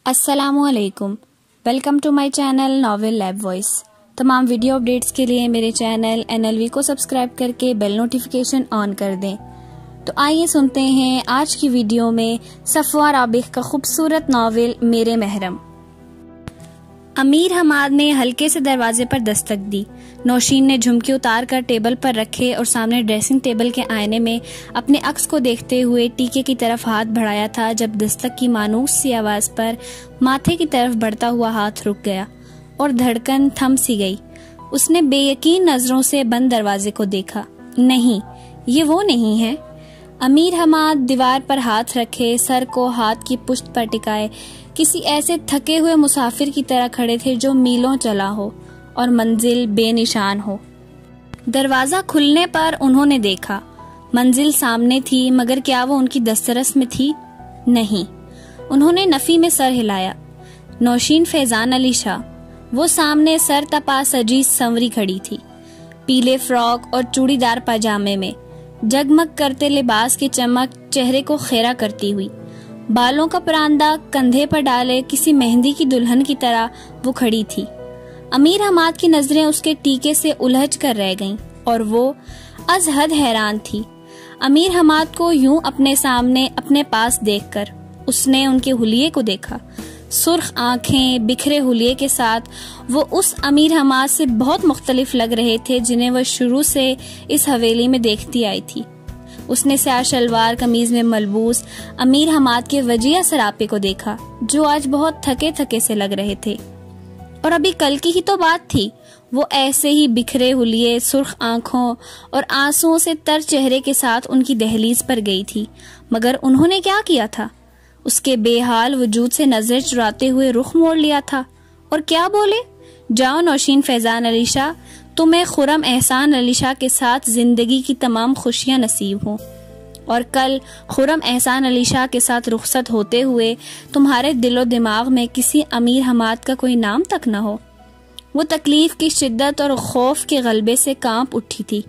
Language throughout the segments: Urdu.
السلام علیکم، welcome to my channel novel lab voice. تمام ویڈیو اپڈیٹس کے لیے میرے چینل NLV کو سبسکرائب کر کے بیل نوٹیفیکیشن آن کر دیں۔ تو آئیے سنتے ہیں آج کی ویڈیو میں صفوہ رابغ کا خوبصورت ناول میرے محرم۔ امیر حماد نے ہلکے سے دروازے پر دستک دی۔ نوشین نے جھمکے اتار کر ٹیبل پر رکھے اور سامنے ڈریسنگ ٹیبل کے آئینے میں اپنے عکس کو دیکھتے ہوئے ٹیکے کی طرف ہاتھ بڑھایا تھا جب دستک کی مانوس سی آواز پر ماتھے کی طرف بڑھتا ہوا ہاتھ رک گیا اور دھڑکن تھم سی گئی۔ اس نے بے یقین نظروں سے بند دروازے کو دیکھا۔ نہیں، یہ وہ نہیں ہے۔ امیر حماد دیوار پر ہاتھ رکھے، سر کو ہاتھ کی پشت پر ٹکائے کسی ایسے تھکے ہوئے مسافر کی طرح کھڑے تھے جو میلوں چلا ہو اور منزل بے نشان ہو۔ دروازہ کھلنے پر انہوں نے دیکھا منزل سامنے تھی، مگر کیا وہ ان کی دسترس میں تھی؟ نہیں۔ انہوں نے نفی میں سر ہلایا۔ نوشین فیضان علی شاہ، وہ سامنے سر تپا سجی سنوری کھڑی تھی، پیلے فراک اور چوڑی دار پاجامے میں، جگمگ کرتے لباس کی چمک چہرے کو خیرہ کرتی ہوئی، بالوں کا پراندہ کندھے پر ڈالے کسی مہندی کی دلہن کی طرح وہ کھڑی تھی۔ امیر حماد کی نظریں اس کے ٹیکے سے الجھ کر رہ گئیں اور وہ از حد حیران تھی۔ امیر حماد کو یوں اپنے سامنے اپنے پاس دیکھ کر اس نے ان کے حلیے کو دیکھا۔ سرخ آنکھیں، بکھرے حلیے کے ساتھ وہ اس امیر حماد سے بہت مختلف لگ رہے تھے جنہیں وہ شروع سے اس حویلی میں دیکھتی آئی تھی۔ اس نے سیاہ شلوار قمیض میں ملبوس امیر حماد کے وجیہ سراپے کو دیکھا جو آج بہت تھکے تھکے سے لگ رہے تھے، اور ابھی کل کی ہی تو بات تھی وہ ایسے ہی بکھرے حلیے، سرخ آنکھوں اور آنسوؤں سے تر چہرے کے ساتھ ان کی دہلیز پر گئی تھی۔ مگر انہوں نے کیا کیا تھا؟ اس کے بے حال وجود سے نظر چراتے ہوئے رخ موڑ لیا تھا اور کیا بولے؟ جاؤ نوشین فیضان علی شاہ، تمہیں خرم احسان علی شاہ کے ساتھ زندگی کی تمام خوشیاں نصیب ہوں، اور کل خرم احسان علی شاہ کے ساتھ رخصت ہوتے ہوئے تمہارے دل و دماغ میں کسی امیر حماد کا کوئی نام تک نہ ہو۔ وہ تکلیف کی شدت اور خوف کے غلبے سے کانپ اٹھی تھی۔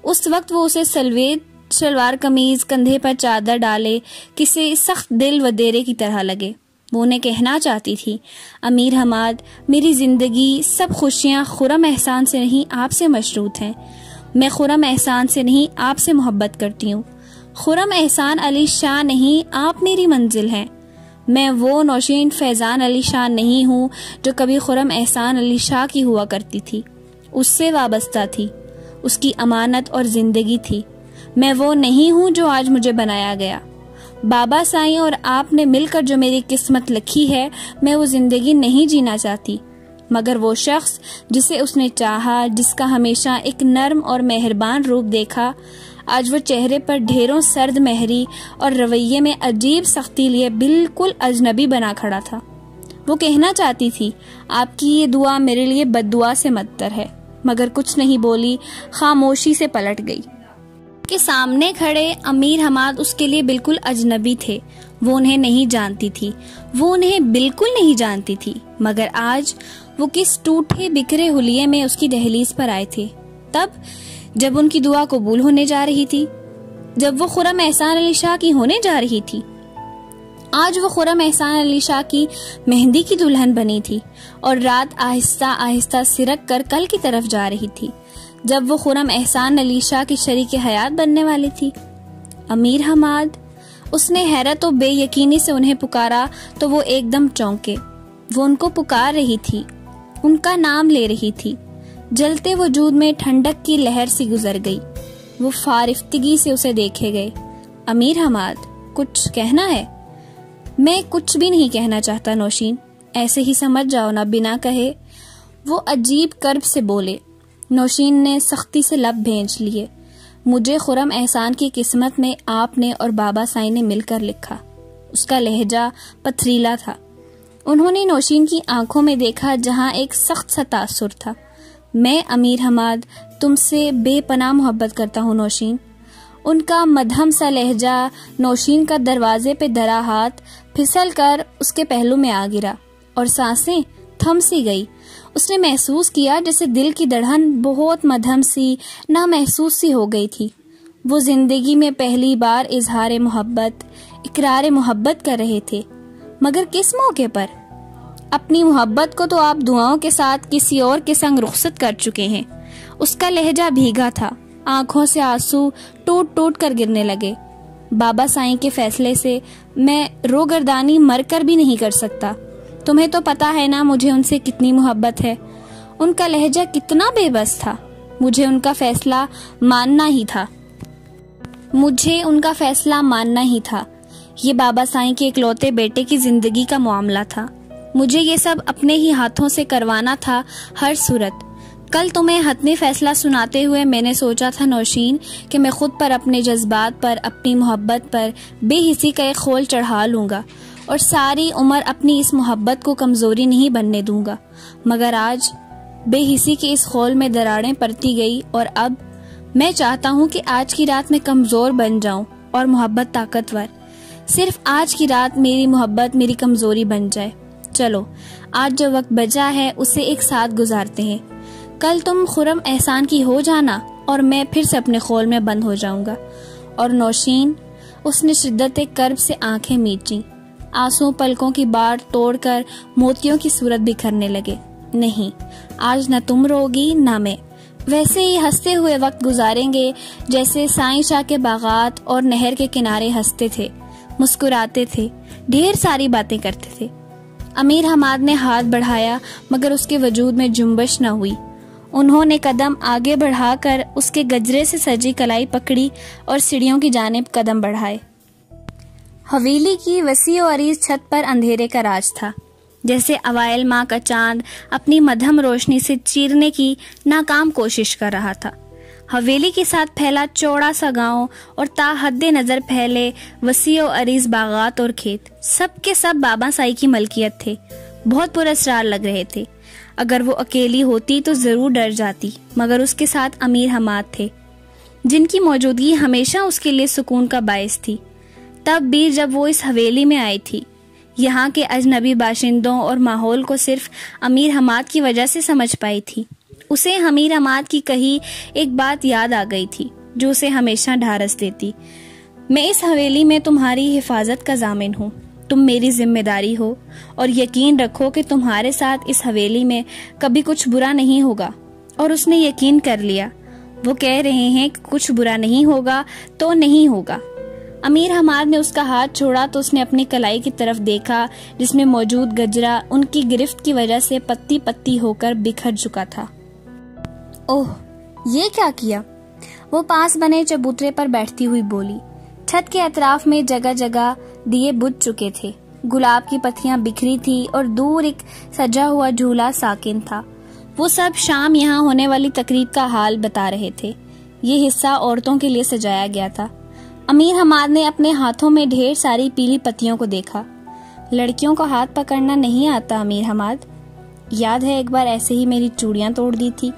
اس وقت وہ اسے سلویت شلوار قمیض، کندھے پر چادر ڈالے کسی سخت دل و دیرے کی طرح لگے۔ وہ انہیں کہنا چاہتی تھی، امیر حماد، میری زندگی سب خوشیاں خرم احسان سے نہیں آپ سے مشروط ہیں۔ میں خرم احسان سے نہیں آپ سے محبت کرتی ہوں۔ خرم احسان علی شاہ نہیں آپ میری منزل ہیں۔ میں وہ نوشین فیضان علی شاہ نہیں ہوں جو کبھی خرم احسان علی شاہ کی ہوا کرتی تھی، اس سے وابستہ تھی، اس کی امانت اور زندگی تھی۔ میں وہ نہیں ہوں جو آج مجھے بنایا گیا۔ بابا سائیں اور آپ نے مل کر جو میری قسمت لکھی ہے، میں وہ زندگی نہیں جینا چاہتی۔ مگر وہ شخص جسے اس نے چاہا، جس کا ہمیشہ ایک نرم اور مہربان روپ دیکھا، آج وہ چہرے پر ڈھیروں سرد مہری اور رویے میں عجیب سختی لیے بالکل اجنبی بنا کھڑا تھا۔ وہ کہنا چاہتی تھی، آپ کی یہ دعا میرے لیے بد دعا سے بدتر ہے، مگر کچھ نہیں بولی، خاموشی سے پلٹ گئی۔ کے سامنے کھڑے امیر حماد اس کے لیے بالکل اجنبی تھے۔ وہ انہیں نہیں جانتی تھی، وہ انہیں بالکل نہیں جانتی تھی، مگر آج وہ کس ٹوٹے بکھرے حلیے میں اس کی دہلیز پر آئے تھے، تب جب ان کی دعا قبول ہونے جا رہی تھی، جب وہ خرم احسان علی شاہ کی ہونے جا رہی تھی۔ آج وہ خرم احسان علی شاہ کی مہندی کی دلہن بنی تھی اور رات آہستہ آہستہ سرک کر کل کی طرف جا رہی تھی جب وہ خرم احسان علی شاہ کی شریک حیات بننے والی تھی۔ امیر حماد، اس نے حیرت و بے یقینی سے انہیں پکارا تو وہ ایک دم چونکے۔ وہ ان کو پکار رہی تھی، ان کا نام لے رہی تھی۔ جلتے وجود میں ٹھنڈک کی لہر سی گزر گئی۔ وہ فارفتگی سے اسے دیکھے گئے۔ امیر حماد، کچھ کہنا ہے؟ میں کچھ بھی نہیں کہنا چاہتا نوشین، ایسے ہی سمجھ جاؤ نا بنا کہے، وہ عجیب کرب سے بولے۔ نوشین نے سختی سے لب بھینچ لیے۔ مجھے خرم احسان کی قسمت میں آپ نے اور بابا سائیں نے مل کر لکھا۔ اس کا لہجہ پتھریلا تھا۔ انہوں نے نوشین کی آنکھوں میں دیکھا جہاں ایک سخت سا تاثر تھا۔ میں امیر حماد تم سے بے پناہ محبت کرتا ہوں نوشین۔ ان کا مدھم سا لہجہ نوشین کا دروازے پہ دھرا ہاتھ پھسل کر اس کے پہلو میں آ گرا اور سانسیں تھم سی گئی۔ اس نے محسوس کیا جیسے دل کی دھڑکن بہت مدھم سی، نامحسوس سی ہو گئی تھی۔ وہ زندگی میں پہلی بار اظہار محبت، اقرار محبت کر رہے تھے۔ مگر کس موقع پر؟ اپنی محبت کو تو آپ دعاؤں کے ساتھ کسی اور کے سنگ رخصت کر چکے ہیں۔ اس کا لہجہ بھیگا تھا، آنکھوں سے آنسو ٹوٹ ٹوٹ کر گرنے لگے۔ بابا سائیں کے فیصلے سے میں روگردانی مر کر بھی نہیں کر سکتا۔ تمہیں تو پتا ہے نا مجھے ان سے کتنی محبت ہے۔ ان کا لہجہ کتنا بے بس تھا۔ مجھے ان کا فیصلہ ماننا ہی تھا۔ یہ بابا سائیں کے اکلوتے بیٹے کی زندگی کا معاملہ تھا۔ مجھے یہ سب اپنے ہی ہاتھوں سے کروانا تھا ہر صورت۔ کل تمہیں حتمی فیصلہ سناتے ہوئے میں نے سوچا تھا نوشین کہ میں خود پر، اپنے جذبات پر، اپنی محبت پر بے حسی کا ایک خول چڑھا لوں گا اور ساری عمر اپنی اس محبت کو کمزوری نہیں بننے دوں گا، مگر آج بے حسی کے اس خول میں دراڑیں پڑتی گئی اور اب میں چاہتا ہوں کہ آج کی رات میں کمزور بن جاؤں اور محبت طاقتور۔ صرف آج کی رات میری محبت میری کمزوری بن جائے۔ چلو آج جو وقت بچا ہے اسے ایک ساتھ گزارتے ہیں۔ کل تم خرم احسان کی ہو جانا اور میں پھر سے اپنے خول میں بند ہو جاؤں گا۔ اور نوشین، اس نے شدت کرب سے آنکھیں میچیں، آنسو پلکوں کی باڑ توڑ کر موتیوں کی صورت بکھرنے لگے۔ نہیں، آج نہ تم روگی نہ میں، ویسے ہی ہنستے ہوئے وقت گزاریں گے جیسے سائیں شاہ کے باغات اور نہر کے کنارے ہنستے تھے، مسکراتے تھے، ڈھیر ساری باتیں کرتے تھے۔ امیر حماد نے ہاتھ بڑھایا مگر اس کے وجود میں جنبش نہ ہوئی۔ انہوں نے قدم آگے بڑھا کر اس کے گجرے سے سجی کلائی پکڑی اور سیڑھیوں کی جانب قدم بڑھائے۔ حویلی کی وسیع و عریض چھت پر اندھیرے کا راج تھا، جیسے اوائل ماہ کا چاند اپنی مدھم روشنی سے چیرنے کی ناکام کوشش کر رہا تھا۔ حویلی کے ساتھ پھیلا چوڑا سا گاؤں اور تا حد نظر پھیلے وسیع و عریض باغات اور کھیت، سب کے سب بابا سائی کی ملکیت تھے۔ بہت پراسرار لگ رہے تھے۔ اگر وہ اکیلی ہوتی تو ضرور ڈر جاتی، مگر اس کے ساتھ امیر حماد تھے، جن کی موجودگی ہمیشہ اس کے لیے سکون کا باعث تھی۔ تب بھی جب وہ اس حویلی میں آئی تھی، یہاں کے اجنبی باشندوں اور ماحول کو صرف امیر حماد کی وجہ سے سمجھ پائی تھی۔ اسے امیر حماد کی کہی ایک بات یاد آ گئی تھی جو اسے ہمیشہ ڈھارس دیتی۔ میں اس حویلی میں تمہاری حفاظت کا ضامن ہوں، تم میری ذمہ داری ہو، اور یقین رکھو کہ تمہارے ساتھ اس حویلی میں کبھی کچھ برا نہیں ہوگا۔ اور اس نے یقین کر لیا۔ وہ کہہ رہے ہیں کہ کچھ برا نہیں ہوگا تو نہیں ہوگا۔ امیر حماد نے اس کا ہاتھ چھوڑا تو اس نے اپنی کلائی کی طرف دیکھا جس میں موجود گجرا ان کی گرفت کی وجہ سے پتی پتی ہو کر بکھر چکا تھا۔ اوہ، یہ کیا کیا؟ وہ پاس بنے چبوترے پر بیٹھتی ہوئی بولی۔ چھت کے اطراف میں جگہ جگہ دیے بجھ چکے تھے، گلاب کی پتیاں بکھری تھی اور دور ایک سجا ہوا جھولا ساکن تھا۔ وہ سب شام یہاں ہونے والی تقریب کا حال بتا رہے تھے۔ یہ حصہ عورتوں کے لیے سجایا گیا تھا۔ امیر حماد نے اپنے ہاتھوں میں ڈھیر ساری پیلی پتیوں کو دیکھا۔ لڑکیوں کو ہاتھ پکڑنا نہیں آتا امیر حماد، یاد ہے ایک بار ایسے ہی میری چوڑیاں توڑ دی تھی؟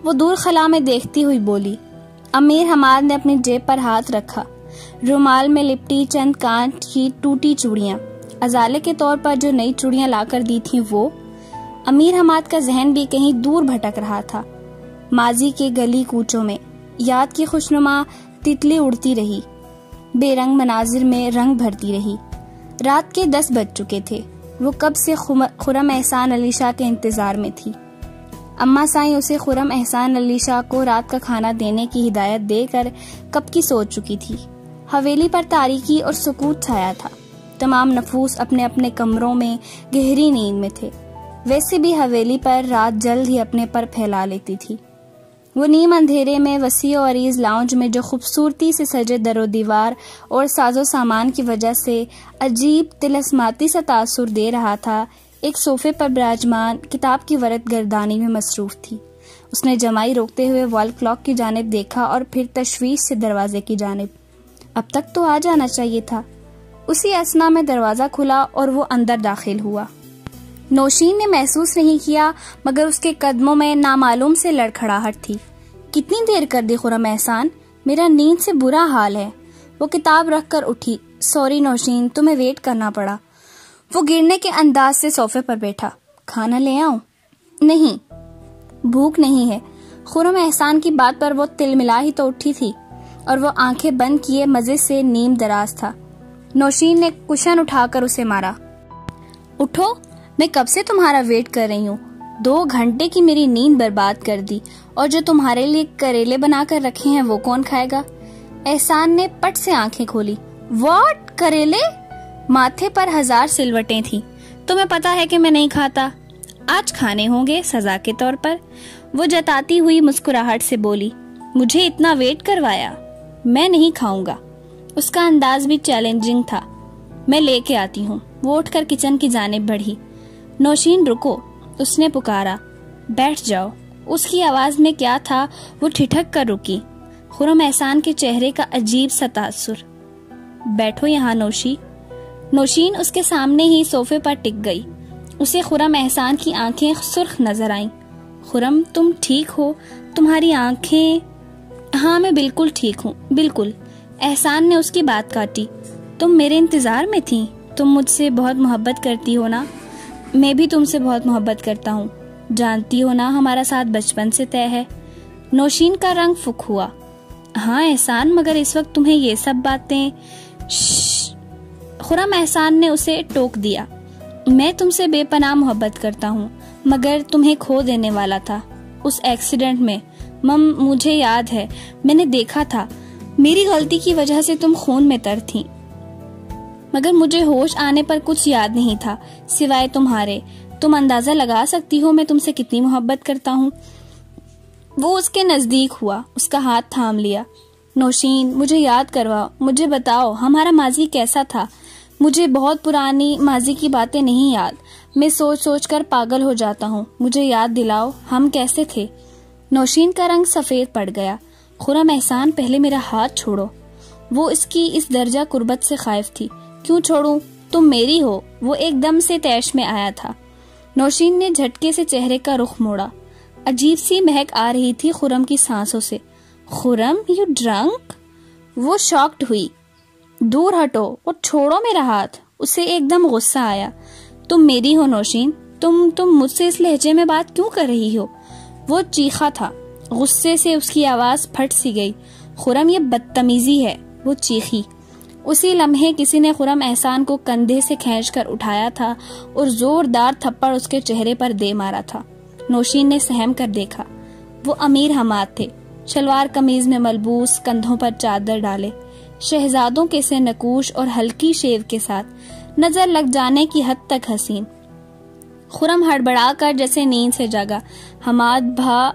وہ دور خلا میں دیکھتی ہوئی بولی۔ امیر حماد نے اپنی جیب پر ہاتھ رکھا، رومال میں لپٹی چند کانچ کی ٹوٹی چوڑیاں، ازالے کے طور پر جو نئی چوڑیاں لا کر دی تھیں وہ۔ امیر حماد کا ذہن بھی کہیں دور بھٹک رہا تھا، ماضی کے گلی کوچوں میں۔ یاد کی خوشنما تتلی اڑتی رہی، بے رنگ مناظر میں رنگ بھرتی رہی۔ رات کے 10 بج چکے تھے۔ وہ کب سے خرم احسان علی شاہ کے انتظار میں تھی۔ اماں سائیں اسے خرم احسان علی شاہ کو رات کا کھانا دینے کی ہدایت دے کر کب کی سوچ چکی تھی۔ حویلی پر تاریکی اور سکوت چھایا تھا۔ تمام نفوس اپنے اپنے کمروں میں گہری نیند میں تھے۔ ویسے بھی حویلی پر رات جلد ہی اپنے پر پھیلا لیتی تھی۔ وہ نیم اندھیرے میں وسیع و عریض لاؤنج میں جو خوبصورتی سے سجے در و دیوار اور ساز و سامان کی وجہ سے عجیب طلسماتی سا تاثر دے رہا تھا، ایک صوفے پر براجمان کتاب کی ورق گردانی میں مصروف تھی۔ اس نے جمائی روکتے ہوئے وال کلاک کی جانب دیکھا اور پھر تشویش سے دروازے کی جانب۔ اب تک تو آ جانا چاہیے تھا۔ اسی اثنا میں دروازہ کھلا اور وہ اندر داخل ہوا۔ نوشین نے محسوس نہیں کیا مگر اس کے قدموں میں نامعلوم سے لڑکھڑاہٹ تھی۔ کتنی دیر کر دی خرم احسان، میرا نیند سے برا حال ہے۔ وہ کتاب رکھ کر اٹھی۔ سوری نوشین، تمہیں ویٹ کرنا پڑا۔ وہ گرنے کے انداز سے صوفے پر بیٹھا۔ کھانا لے آؤں؟ نہیں، بھوک نہیں ہے۔ خرم احسان کی بات پر وہ تل ملا ہی تو اٹھی تھی اور وہ آنکھیں بند کیے مزے سے نیم دراز تھا۔ نوشین نے کشن اٹھا کر اسے مارا۔ اٹھو، میں کب سے تمہارا ویٹ کر رہی ہوں. 2 گھنٹے کی میری نیند برباد کر دی، اور جو تمہارے لیے کریلے بنا کر رکھے ہیں وہ کون کھائے گا؟ احسان نے پٹ سے آنکھیں کھولی. واٹ؟ کریلے؟ ماتھے پر 1000 سلوٹیں تھیں. تمہیں پتا ہے کہ میں نہیں کھاتا. آج کھانے ہوں گے سزا کے طور پر. وہ جتاتی ہوئی مسکراہٹ سے بولی. مجھے اتنا ویٹ کروایا، میں نہیں کھاؤں گا. اس کا انداز بھی چیلنجنگ تھا. میں لے کے آتی ہوں. وہ اٹھ کر کچن کی جانب بڑھی. نوشین رکو، اس نے پکارا. بیٹھ جاؤ. اس کی آواز میں کیا تھا؟ وہ ٹھٹک کر رکی. خرم احسان کے چہرے کا عجیب سا تاثر. بیٹھو یہاں نوشی. نوشین اس کے سامنے ہی صوفے پر ٹک گئی. اسے خرم احسان کی آنکھیں سرخ نظر آئیں. خرم تم ٹھیک ہو؟ تمہاری آنکھیں؟ ہاں میں بالکل ٹھیک ہوں، بالکل. احسان نے اس کی بات کاٹی. تم میرے انتظار میں تھی؟ تم مجھ سے بہت محبت کرتی ہو نا؟ میں بھی تم سے بہت محبت کرتا ہوں. جانتی ہو نا ہمارا ساتھ بچپن سے طے ہے. نوشین کا رنگ فک ہوا. ہاں احسان، مگر اس وقت تمہیں یہ سب باتیں. خرم احسان نے اسے ٹوک دیا. میں تم سے بے پناہ محبت کرتا ہوں، مگر تمہیں کھو دینے والا تھا اس ایکسیڈنٹ میں. مجھے یاد ہے، میں نے دیکھا تھا. میری غلطی کی وجہ سے تم خون میں تر تھی، مگر مجھے ہوش آنے پر کچھ یاد نہیں تھا سوائے تمہارے. تم اندازہ لگا سکتی ہو میں تم سے کتنی محبت کرتا ہوں. وہ اس کے نزدیک ہوا، اس کا ہاتھ تھام لیا. نوشین مجھے یاد کرواؤ، مجھے بتاؤ ہمارا ماضی کیسا تھا. مجھے بہت پرانی ماضی کی باتیں نہیں یاد. میں سوچ سوچ کر پاگل ہو جاتا ہوں. مجھے یاد دلاؤ ہم کیسے تھے. نوشین کا رنگ سفید پڑ گیا. خرم احسان پہلے میرا ہاتھ چھوڑو. وہ اس کی اس درجہ قربت سے خائف تھی. کیوں چھوڑوں؟ تم میری ہو. وہ ایک دم سے تیش میں آیا تھا. نوشین نے جھٹکے سے چہرے کا رخ موڑا. عجیب سی مہک آ رہی تھی خرم کی سانسوں سے. خرم یو ڈرنک؟ وہ شاکڈ ہوئی. دور ہٹو اور چھوڑو میرا ہاتھ. اسے ایک دم غصہ آیا. تم میری ہو نوشین. تم مجھ سے اس لہجے میں بات کیوں کر رہی ہو؟ وہ چیخا تھا. غصے سے اس کی آواز پھٹ سی گئی. خرم یہ بدتمیزی ہے. وہ چیخی. اسی لمحے کسی نے خرم احسان کو کندھے سے کھینچ کر اٹھایا تھا اور زوردار تھپڑ اس کے چہرے پر دے مارا تھا. نوشین نے سہم کر دیکھا. وہ امیر حماد تھے. شلوار قمیض میں ملبوس، کندھوں پر چادر ڈالے، شہزادوں کے سے نکوش اور ہلکی شیو کے ساتھ، نظر لگ جانے کی حد تک حسین. خرم ہڑبڑا کر جیسے نیند سے جاگا. حماد بھا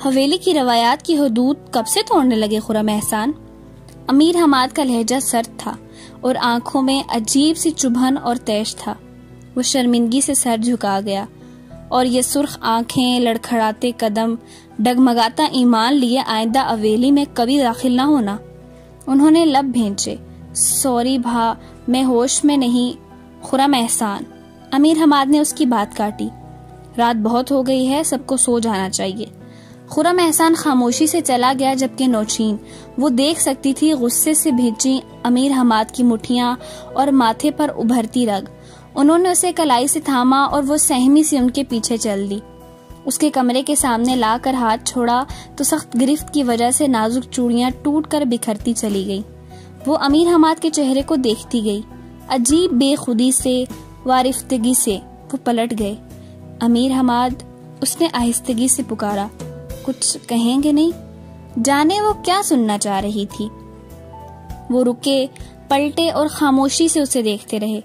حویلی کی روایات کی حدود کب سے توڑنے لگے خرم احسان؟ امیر حماد کا لہجہ سرد تھا اور آنکھوں میں عجیب سی چبھن اور تیش تھا. وہ شرمندگی سے سر جھکا گیا اور یہ سرخ آنکھیں، لڑکھڑاتے قدم، ڈگمگاتا ایمان لیے آئندہ حویلی میں کبھی داخل نہ ہونا. انہوں نے لب بھینچے. سوری بھا، میں ہوش میں نہیں. خرم احسان. امیر حماد نے اس کی بات کاٹی. رات بہت ہو گئی ہے، سب کو سو جانا چاہیے. خرم احسان خاموشی سے چلا گیا، جبکہ نوشین، وہ دیکھ سکتی تھی غصے سے بھیجی امیر حماد کی مٹھیاں اور ماتھے پر ابھرتی رگ. انہوں نے اسے کلائی سے تھاما اور وہ سہمی سے ان کے پیچھے چل دی. اس کے کمرے کے سامنے لا کر ہاتھ چھوڑا تو سخت گرفت کی وجہ سے نازک چوڑیاں ٹوٹ کر بکھرتی چلی گئی. وہ امیر حماد کے چہرے کو دیکھتی گئی. عجیب بے خودی سے، وارفتگی سے وہ پلٹ گئے. امیر حماد، اس نے آہستگی سے پکارا. کچھ کہیں گے نہیں؟ جانے وہ کیا سننا چاہ رہی تھی. وہ رکے، پلٹے اور خاموشی سے اسے دیکھتے رہے.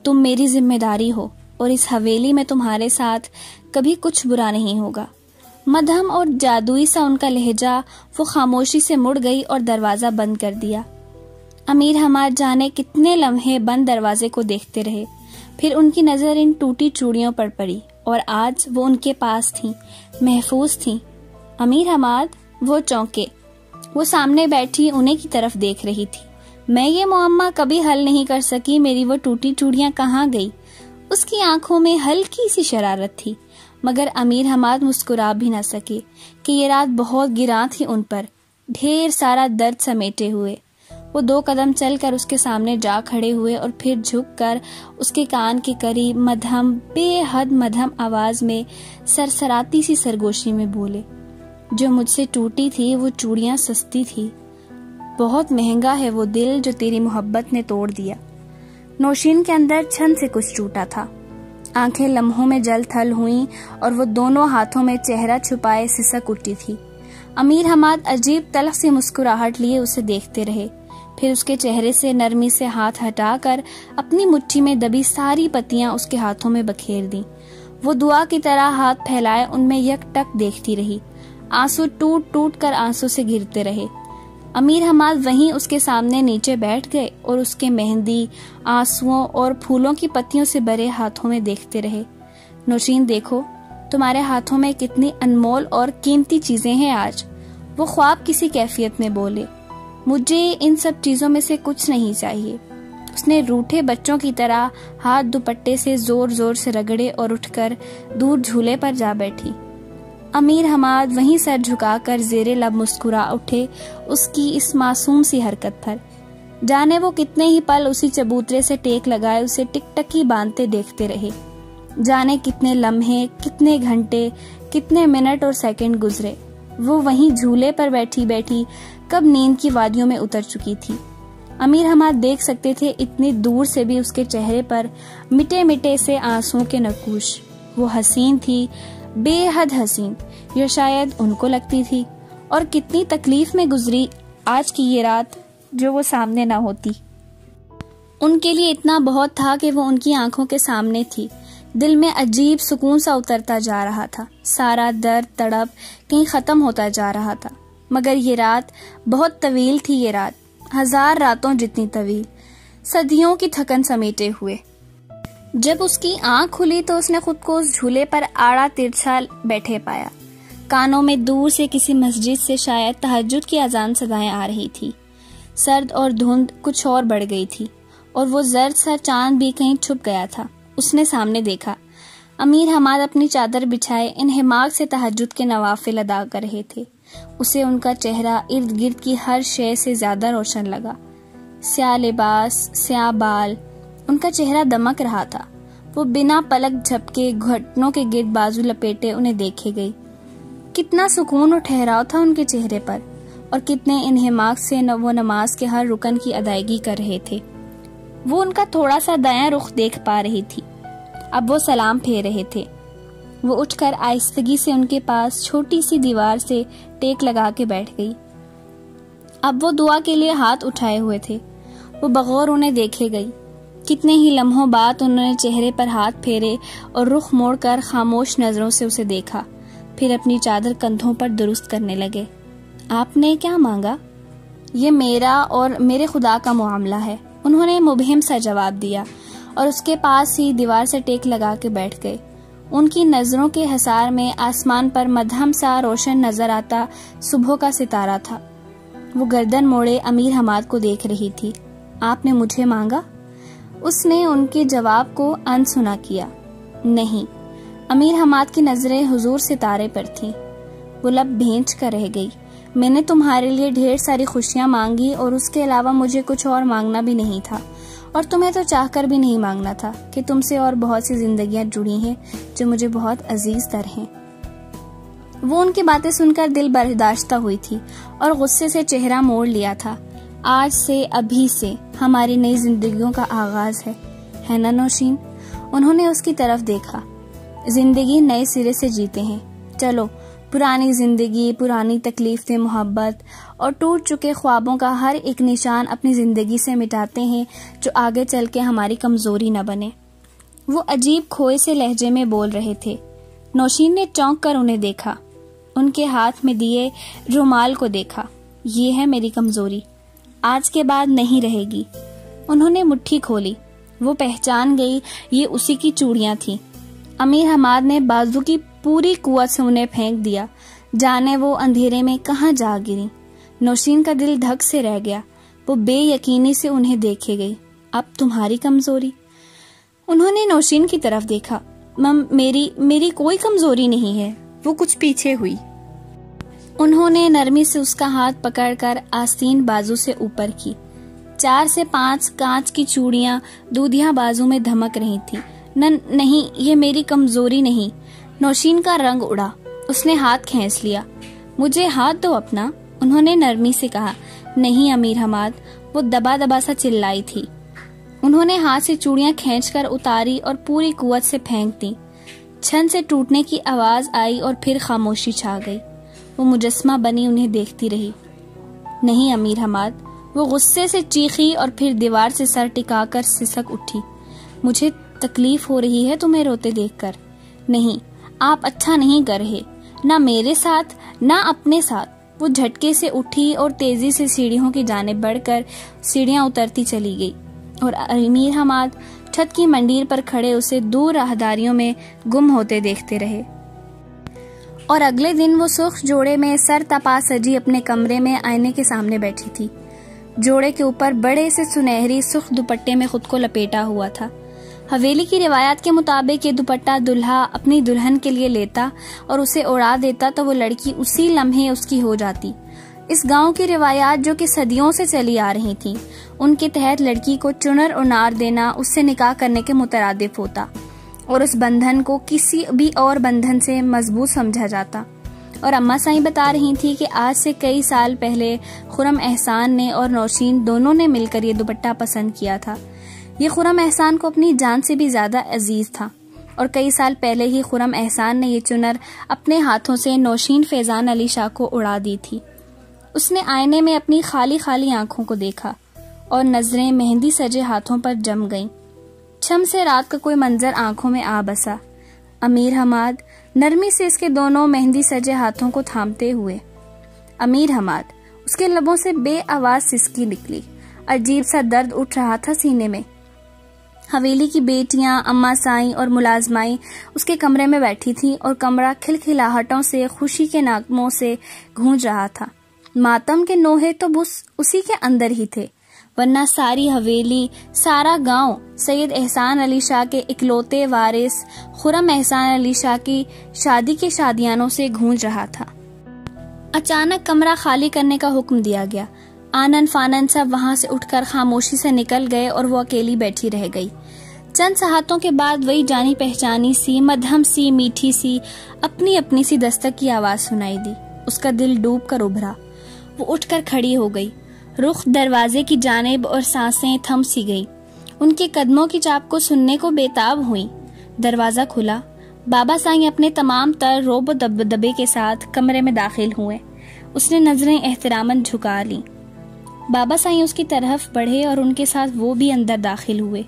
تم میری ذمہ داری ہو اور اس حویلی میں تمہارے ساتھ کبھی کچھ برا نہیں ہوگا. مدھم اور جادوئی سا ان کا لہجہ. وہ خاموشی سے مڑ گئی اور دروازہ بند کر دیا. امیر حماد جانے کتنے لمحے بند دروازے کو دیکھتے رہے. پھر ان کی نظر ان ٹوٹی چوڑیوں پر پڑی اور آج وہ ان کے پاس تھیں، محفوظ تھیں. امیر حماد. وہ چونکے. وہ سامنے بیٹھی انہیں کی طرف دیکھ رہی تھی. میں یہ معمہ کبھی حل نہیں کر سکی. میری وہ ٹوٹی چوڑیاں کہاں گئی؟ اس کی آنکھوں میں ہلکی سی شرارت تھی، مگر امیر حماد مسکرا بھی نہ سکے کہ یہ رات بہت گراں تھی ان پر، ڈھیر سارا درد سمیٹے ہوئے. وہ 2 قدم چل کر اس کے سامنے جا کھڑے ہوئے اور پھر جھک کر اس کے کان کے قریب مدھم، بے حد مدھم آواز میں سرسراتی سی سرگوشی میں بولے. جو مجھ سے ٹوٹی تھی وہ چوڑیاں سستی تھی. بہت مہنگا ہے وہ دل جو تیری محبت نے توڑ دیا. نوشین کے اندر چھن سے کچھ ٹوٹا تھا. آنکھیں لمحوں میں جل تھل ہوئیں اور وہ دونوں ہاتھوں میں چہرہ چھپائے سسک اٹھی تھی. امیر حماد عجیب تلخ سی مسکراہٹ لیے اسے دیکھتے رہے. پھر اس کے چہرے سے نرمی سے ہاتھ ہٹا کر اپنی مٹھی میں دبی ساری پتیاں اس کے ہاتھوں میں بکھیر دیں. وہ دعا کی طرح ہاتھ پھیلائے ان میں یک ٹک دیکھتی رہی. آنسو ٹوٹ ٹوٹ کر آنسو سے گرتے رہے. امیر حماد وہیں اس کے سامنے نیچے بیٹھ گئے اور اس کے مہندی، آنسوؤں اور پھولوں کی پتیوں سے بھرے ہاتھوں میں دیکھتے رہے. نوشین دیکھو، تمہارے ہاتھوں میں کتنی انمول اور قیمتی چیزیں ہیں آج. وہ خواب کسی کیفیت میں بولے. مجھے ان سب چیزوں میں سے کچھ نہیں چاہیے. اس نے روٹھے بچوں کی طرح ہاتھ دوپٹے سے زور زور سے رگڑے اور اٹھ کر دور جھولے پر جا بیٹھی. امیر حماد وہیں سر جھکا کر زیر لب مسکرا اٹھے اس کی اس معصوم سی حرکت پر. جانے وہ کتنے ہی پل اسی چبوترے سے ٹیک لگائے اسے ٹک ٹکی باندھتے دیکھتے رہے. جانے کتنے لمحے، کتنے گھنٹے، کتنے منٹ اور سیکنڈ گزرے. وہ وہیں جھولے پر بیٹھی بیٹھی کب نیند کی وادیوں میں اتر چکی تھی. امیر حماد دیکھ سکتے تھے اتنی دور سے بھی اس کے چہرے پر مٹے مٹے سے آنسوؤں کے نقوش. وہ حسین تھی، بے حد حسین، یا شاید ان کو لگتی تھی. اور کتنی تکلیف میں گزری آج کی یہ رات جو وہ سامنے نہ ہوتی. ان کے لیے اتنا بہت تھا کہ وہ ان کی آنکھوں کے سامنے تھی. دل میں عجیب سکون سا اترتا جا رہا تھا. سارا درد تڑپ کہیں ختم ہوتا جا رہا تھا. مگر یہ رات بہت طویل تھی. یہ رات 1000 راتوں جتنی طویل، صدیوں کی تھکن سمیٹے ہوئے. جب اس کی آنکھ کھلی تو اس نے خود کو اس جھولے پر آڑا ترچھا بیٹھے پایا. کانوں میں دور سے کسی مسجد سے شاید تہجد کی اذان صدائیں آ رہی تھی. سرد اور دھند کچھ اور بڑھ گئی تھی اور وہ زرد سا چاند بھی کہیں چھپ گیا تھا. اس نے سامنے دیکھا. امیر حماد اپنی چادر بچھائے انہماک سے تہجد کے نوافل ادا کر رہے تھے. اسے ان کا چہرہ ارد گرد کی ہر شے سے زیادہ روشن لگا. سیاہ لباس، سیاہ بال، ان کا چہرہ دمک رہا تھا. وہ بنا پلک جھپکے گھٹنوں کے گرد بازو لپیٹے انہیں دیکھے گئی. کتنا سکون اور ٹھہراؤ تھا ان کے چہرے پر، اور کتنے انہماک سے وہ نماز کے ہر رکن کی ادائیگی کر رہے تھے. وہ ان کا تھوڑا سا دایاں رخ دیکھ پا رہی تھی. اب وہ سلام پھیر رہے تھے. وہ اٹھ کر آہستگی سے ان کے پاس چھوٹی سی دیوار سے ٹیک لگا کے بیٹھ گئی. اب وہ دعا کے لیے ہاتھ اٹھائے ہوئے تھے. وہ بغور انہیں دیکھے گئی. کتنے ہی لمحوں بعد انہوں نے چہرے پر ہاتھ پھیرے اور رخ موڑ کر خاموش نظروں سے اسے دیکھا. پھر اپنی چادر کندھوں پر درست کرنے لگے. آپ نے کیا مانگا؟ یہ میرا اور میرے خدا کا معاملہ ہے. انہوں نے مبہم سا جواب دیا اور اس کے پاس ہی دیوار سے ٹیک لگا کے بیٹھ گئے. ان کی نظروں کے حصار میں آسمان پر مدھم سا روشن نظر آتا صبح کا ستارہ تھا. وہ گردن موڑے امیر حماد کو دیکھ رہی تھی. آپ نے مجھے مانگا؟ اس نے ان کے جواب کو انسنا کیا. نہیں. امیر حماد کی نظریں حضور ستارے پر تھیں. وہ لب بھینچ کر رہ گئی. میں نے تمہارے لیے ڈھیر ساری خوشیاں مانگی اور اس کے علاوہ مجھے کچھ اور مانگنا بھی نہیں تھا، اور تمہیں تو چاہ کر بھی نہیں مانگنا تھا کہ تم سے اور بہت سی زندگیاں جڑی ہیں جو مجھے بہت عزیز تر ہیں. وہ ان کی باتیں سن کر دل برداشتہ ہوئی تھی اور غصے سے چہرہ موڑ لیا تھا. آج سے، ابھی سے ہماری نئی زندگیوں کا آغاز ہے نا نوشین؟ انہوں نے اس کی طرف دیکھا. زندگی نئے سرے سے جیتے ہیں. چلو پرانی زندگی، پرانی تکلیفیں، محبت اور ٹوٹ چکے خوابوں کا ہر ایک نشان اپنی زندگی سے مٹاتے ہیں جو آگے چل کے ہماری کمزوری نہ بنے. وہ عجیب کھوئے سے لہجے میں بول رہے تھے. نوشین نے چونک کر انہیں دیکھا. ان کے ہاتھ میں دیے رومال کو دیکھا. یہ ہے میری کمزوری، آج کے بعد نہیں رہے گی. انہوں نے مٹھی کھولی. وہ پہچان گئی یہ اسی کی چوڑیاں تھیں. امیر حماد نے بازو کی پوری قوت سے انہیں پھینک دیا. جانے وہ اندھیرے میں کہاں جا گری. نوشین کا دل دھک سے رہ گیا. وہ بے یقینی سے انہیں دیکھے گئی. اب تمہاری کمزوری؟ انہوں نے نوشین کی طرف دیکھا. میری کوئی کمزوری نہیں ہے. وہ کچھ پیچھے ہوئی. انہوں نے نرمی سے اس کا ہاتھ پکڑ کر آستین بازو سے اوپر کی. 4 سے 5 کانچ کی چوڑیاں دودھیاں بازو میں دھمک رہی تھی. نہیں، یہ میری کمزوری نہیں. نوشین کا رنگ اڑا. اس نے ہاتھ کھینچ لیا. مجھے ہاتھ دو اپنا، انہوں نے نرمی سے کہا. نہیں امیر حماد، وہ دبا دبا سا چلائی تھی. انہوں نے ہاتھ سے چوڑیاں کھینچ کر اتاری اور پوری قوت سے پھینک دی۔ چھن سے ٹوٹنے کی آواز آئی اور پھر خاموشی چھا گئی۔ وہ مجسمہ بنی انہیں دیکھتی رہی۔ نہیں امیر حماد، وہ غصے سے چیخی اور پھر دیوار سے سر ٹکا کر سسک اٹھی۔ مجھے تکلیف ہو رہی ہے تمہیں روتے دیکھ کر۔ نہیں، آپ اچھا نہیں کر رہے، نہ میرے ساتھ نہ اپنے ساتھ۔ وہ جھٹکے سے اٹھی اور تیزی سے سیڑھیوں کی جانب بڑھ کر سیڑھیاں اترتی چلی گئی، اور امیر حماد چھت کی منڈیر پر کھڑے اسے دور راہداریوں میں گم ہوتے دیکھتے رہے۔ اور اگلے دن وہ سرخ جوڑے میں سر تپا سجی اپنے کمرے میں آئینے کے سامنے بیٹھی تھی۔ جوڑے کے اوپر بڑے سے سنہری سرخ دوپٹے میں خود کو لپیٹا ہوا تھا۔ حویلی کی روایات کے مطابق یہ دوپٹہ دلہا اپنی دلہن کے لیے لیتا اور اسے اڑا دیتا تو وہ لڑکی اسی لمحے اس کی ہو جاتی۔ اس گاؤں کی روایات جو کہ صدیوں سے چلی آ رہی تھیں، ان کے تحت لڑکی کو چنر اور نار دینا اس سے نکاح کرنے کے مترادف ہوتا اور اس بندھن کو کسی بھی اور بندھن سے مضبوط سمجھا جاتا۔ اور اماں سائیں بتا رہی تھی کہ آج سے کئی سال پہلے خرم احسان نے اور نوشین دونوں نے مل کر یہ دوپٹہ پسند کیا تھا۔ یہ خرم احسان کو اپنی جان سے بھی زیادہ عزیز تھا، اور کئی سال پہلے ہی خرم احسان نے یہ چنر اپنے ہاتھوں سے نوشین فیضان علی شاہ کو اڑا دی تھی۔ اس نے آئینے میں اپنی خالی خالی آنکھوں کو دیکھا اور نظریں مہندی سجے ہاتھوں پر جم گئیں۔ چھم سے رات کا کوئی منظر آنکھوں میں آ بسا۔ امیر حماد نرمی سے اس کے دونوں مہندی سجے ہاتھوں کو تھامتے ہوئے۔ امیر حماد، اس کے لبوں سے بے آواز سسکی نکلی۔ عجیب سا درد اٹھ رہا تھا سینے میں۔ حویلی کی بیٹیاں، اماں سائیں اور ملازمائیں اس کے کمرے میں بیٹھی تھیں اور کمرہ کھلکھلاہٹوں سے، خوشی کے نغموں سے گونج رہا تھا۔ ماتم کے نوحے تو بس اسی کے اندر ہی تھے، ورنہ ساری حویلی، سارا گاؤں سید احسان علی شاہ کے اکلوتے وارث خرم احسان علی شاہ کی شادی کے شادیانوں سے گونج رہا تھا۔ اچانک کمرہ خالی کرنے کا حکم دیا گیا۔ آنن فانن سب وہاں سے اٹھ کر خاموشی سے نکل گئے اور وہ اکیلی بیٹھی رہ گئی۔ چند ساعتوں کے بعد وہی جانی پہچانی سی، مدھم سی، میٹھی سی، اپنی اپنی سی دستک کی آواز سنائی دی۔ اس کا دل ڈوب کر ابھرا۔ وہ اٹھ کر کھڑی ہو گئی، رخ دروازے کی جانب، اور سانسیں تھم سی گئی۔ ان کے قدموں کی چاپ کو سننے کو بےتاب ہوئی۔ دروازہ کھلا۔ بابا سائیں اپنے تمام تر روب و دبدبے کے ساتھ کمرے میں داخل ہوئے۔ اس نے نظریں احتراماً جھکا لیں۔ بابا سائیں اس کی طرف بڑھے اور ان کے ساتھ وہ بھی اندر داخل ہوئے،